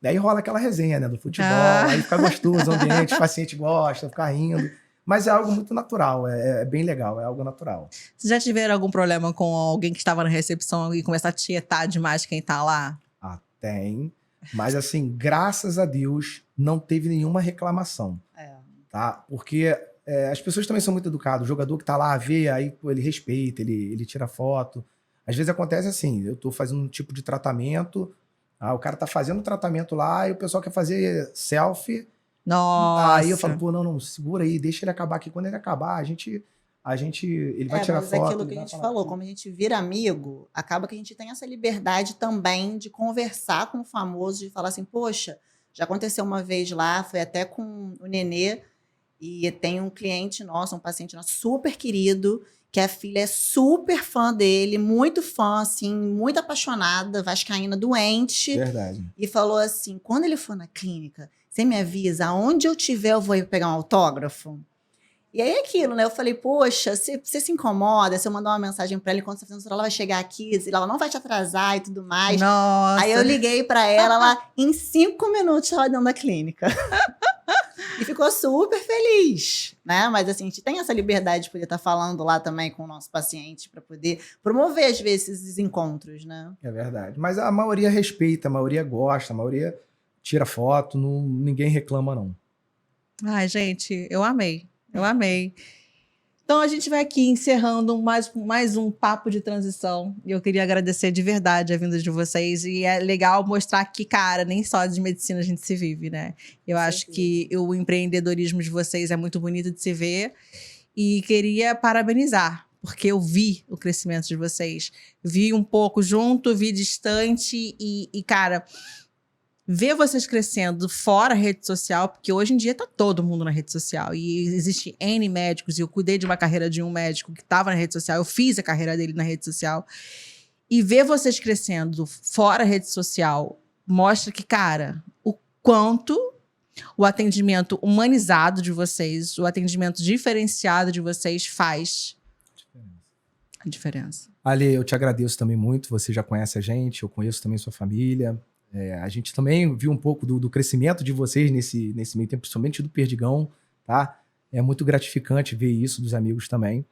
Daí rola aquela resenha, né, do futebol, aí fica gostoso o ambiente, o paciente gosta, fica rindo. Mas é algo muito natural, é bem legal, é algo natural. Vocês já tiveram algum problema com alguém que estava na recepção e começar a tietar demais quem tá lá? Tem, mas assim, graças a Deus, não teve nenhuma reclamação. Tá? Porque as pessoas também são muito educadas. O jogador que tá lá, vê, aí pô, ele respeita, ele tira foto. Às vezes acontece assim, eu tô fazendo um tipo de tratamento, o cara tá fazendo o tratamento lá e o pessoal quer fazer selfie. Nossa! Aí eu falo, pô, não, segura aí, deixa ele acabar aqui. Quando ele acabar, ele vai tirar mas foto. Aquilo que a gente falou, como a gente vira amigo, acaba que a gente tem essa liberdade também de conversar com o famoso, de falar assim, poxa, já aconteceu uma vez lá, foi até com o Nenê, e tem um cliente nosso, um paciente nosso super querido, que a filha é super fã dele, muito fã, assim, muito apaixonada, vascaína, doente. Verdade. E falou assim, quando ele for na clínica, você me avisa, aonde eu tiver eu vou ir pegar um autógrafo? E aí é aquilo, né? Eu falei, poxa, você se incomoda se eu mandar uma mensagem pra ele, quando você tá fazendo, ela vai chegar aqui, ela não vai te atrasar e tudo mais. Nossa! Aí eu liguei pra ela em 5 minutos ela dentro da clínica. E ficou super feliz, né? Mas assim, a gente tem essa liberdade de poder estar falando lá também com o nosso paciente para poder promover, às vezes, esses encontros, né? É verdade. Mas a maioria respeita, a maioria gosta, a maioria tira foto, ninguém reclama, não. Ai, gente, eu amei. Eu amei. Então, a gente vai aqui encerrando mais um papo de transição. E eu queria agradecer de verdade a vinda de vocês. E é legal mostrar que, cara, nem só de medicina a gente se vive, né? Eu acho que o empreendedorismo de vocês é muito bonito de se ver. E queria parabenizar, porque eu vi o crescimento de vocês. Vi um pouco junto, vi distante e cara... Ver vocês crescendo fora a rede social, porque hoje em dia tá todo mundo na rede social. E existe N médicos, e eu cuidei de uma carreira de um médico que estava na rede social, eu fiz a carreira dele na rede social. E ver vocês crescendo fora a rede social mostra que, cara, o quanto o atendimento humanizado de vocês, o atendimento diferenciado de vocês faz a diferença. Ale, eu te agradeço também muito, você já conhece a gente, eu conheço também sua família. A gente também viu um pouco do crescimento de vocês nesse meio tempo, principalmente do Perdigão, tá? É muito gratificante ver isso dos amigos também.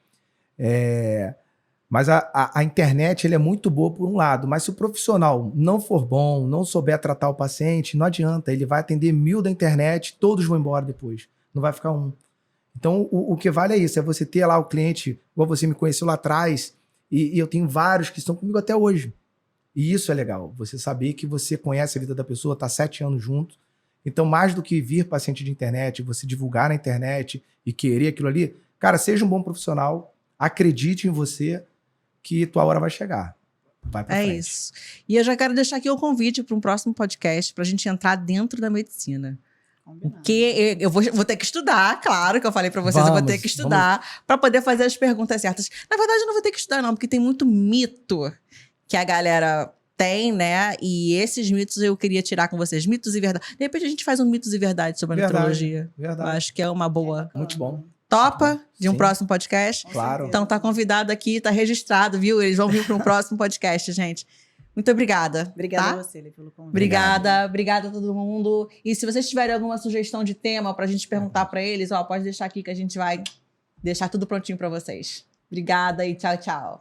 Mas a internet ele é muito boa por um lado, mas se o profissional não for bom, não souber tratar o paciente, não adianta, ele vai atender 1000 da internet, todos vão embora depois, não vai ficar um. Então o que vale é isso, é você ter lá o cliente, igual você me conheceu lá atrás, e eu tenho vários que estão comigo até hoje. E isso é legal, você saber que você conhece a vida da pessoa, está 7 anos junto. Então, mais do que vir paciente de internet, você divulgar na internet e querer aquilo ali, cara, seja um bom profissional, acredite em você, que tua hora vai chegar. Vai pra frente. Isso. E eu já quero deixar aqui o convite para um próximo podcast para a gente entrar dentro da medicina. Porque eu vou ter que estudar, claro que eu falei para vocês, eu vou ter que estudar para poder fazer as perguntas certas. Na verdade, eu não vou ter que estudar, não, porque tem muito mito que a galera tem, né? E esses mitos eu queria tirar com vocês. Mitos e verdade. De repente a gente faz um mitos e verdade sobre a nutrologia. Verdade. Eu acho que é uma boa. Muito bom. Topa de um Sim. próximo podcast? Claro. Então tá convidado aqui, tá registrado, viu? Eles vão vir para um próximo podcast, gente. Muito obrigada. Obrigada tá? a você, Lê, pelo convite. Obrigada a todo mundo. E se vocês tiverem alguma sugestão de tema pra gente perguntar pra eles, ó, pode deixar aqui que a gente vai deixar tudo prontinho pra vocês. Obrigada e tchau, tchau.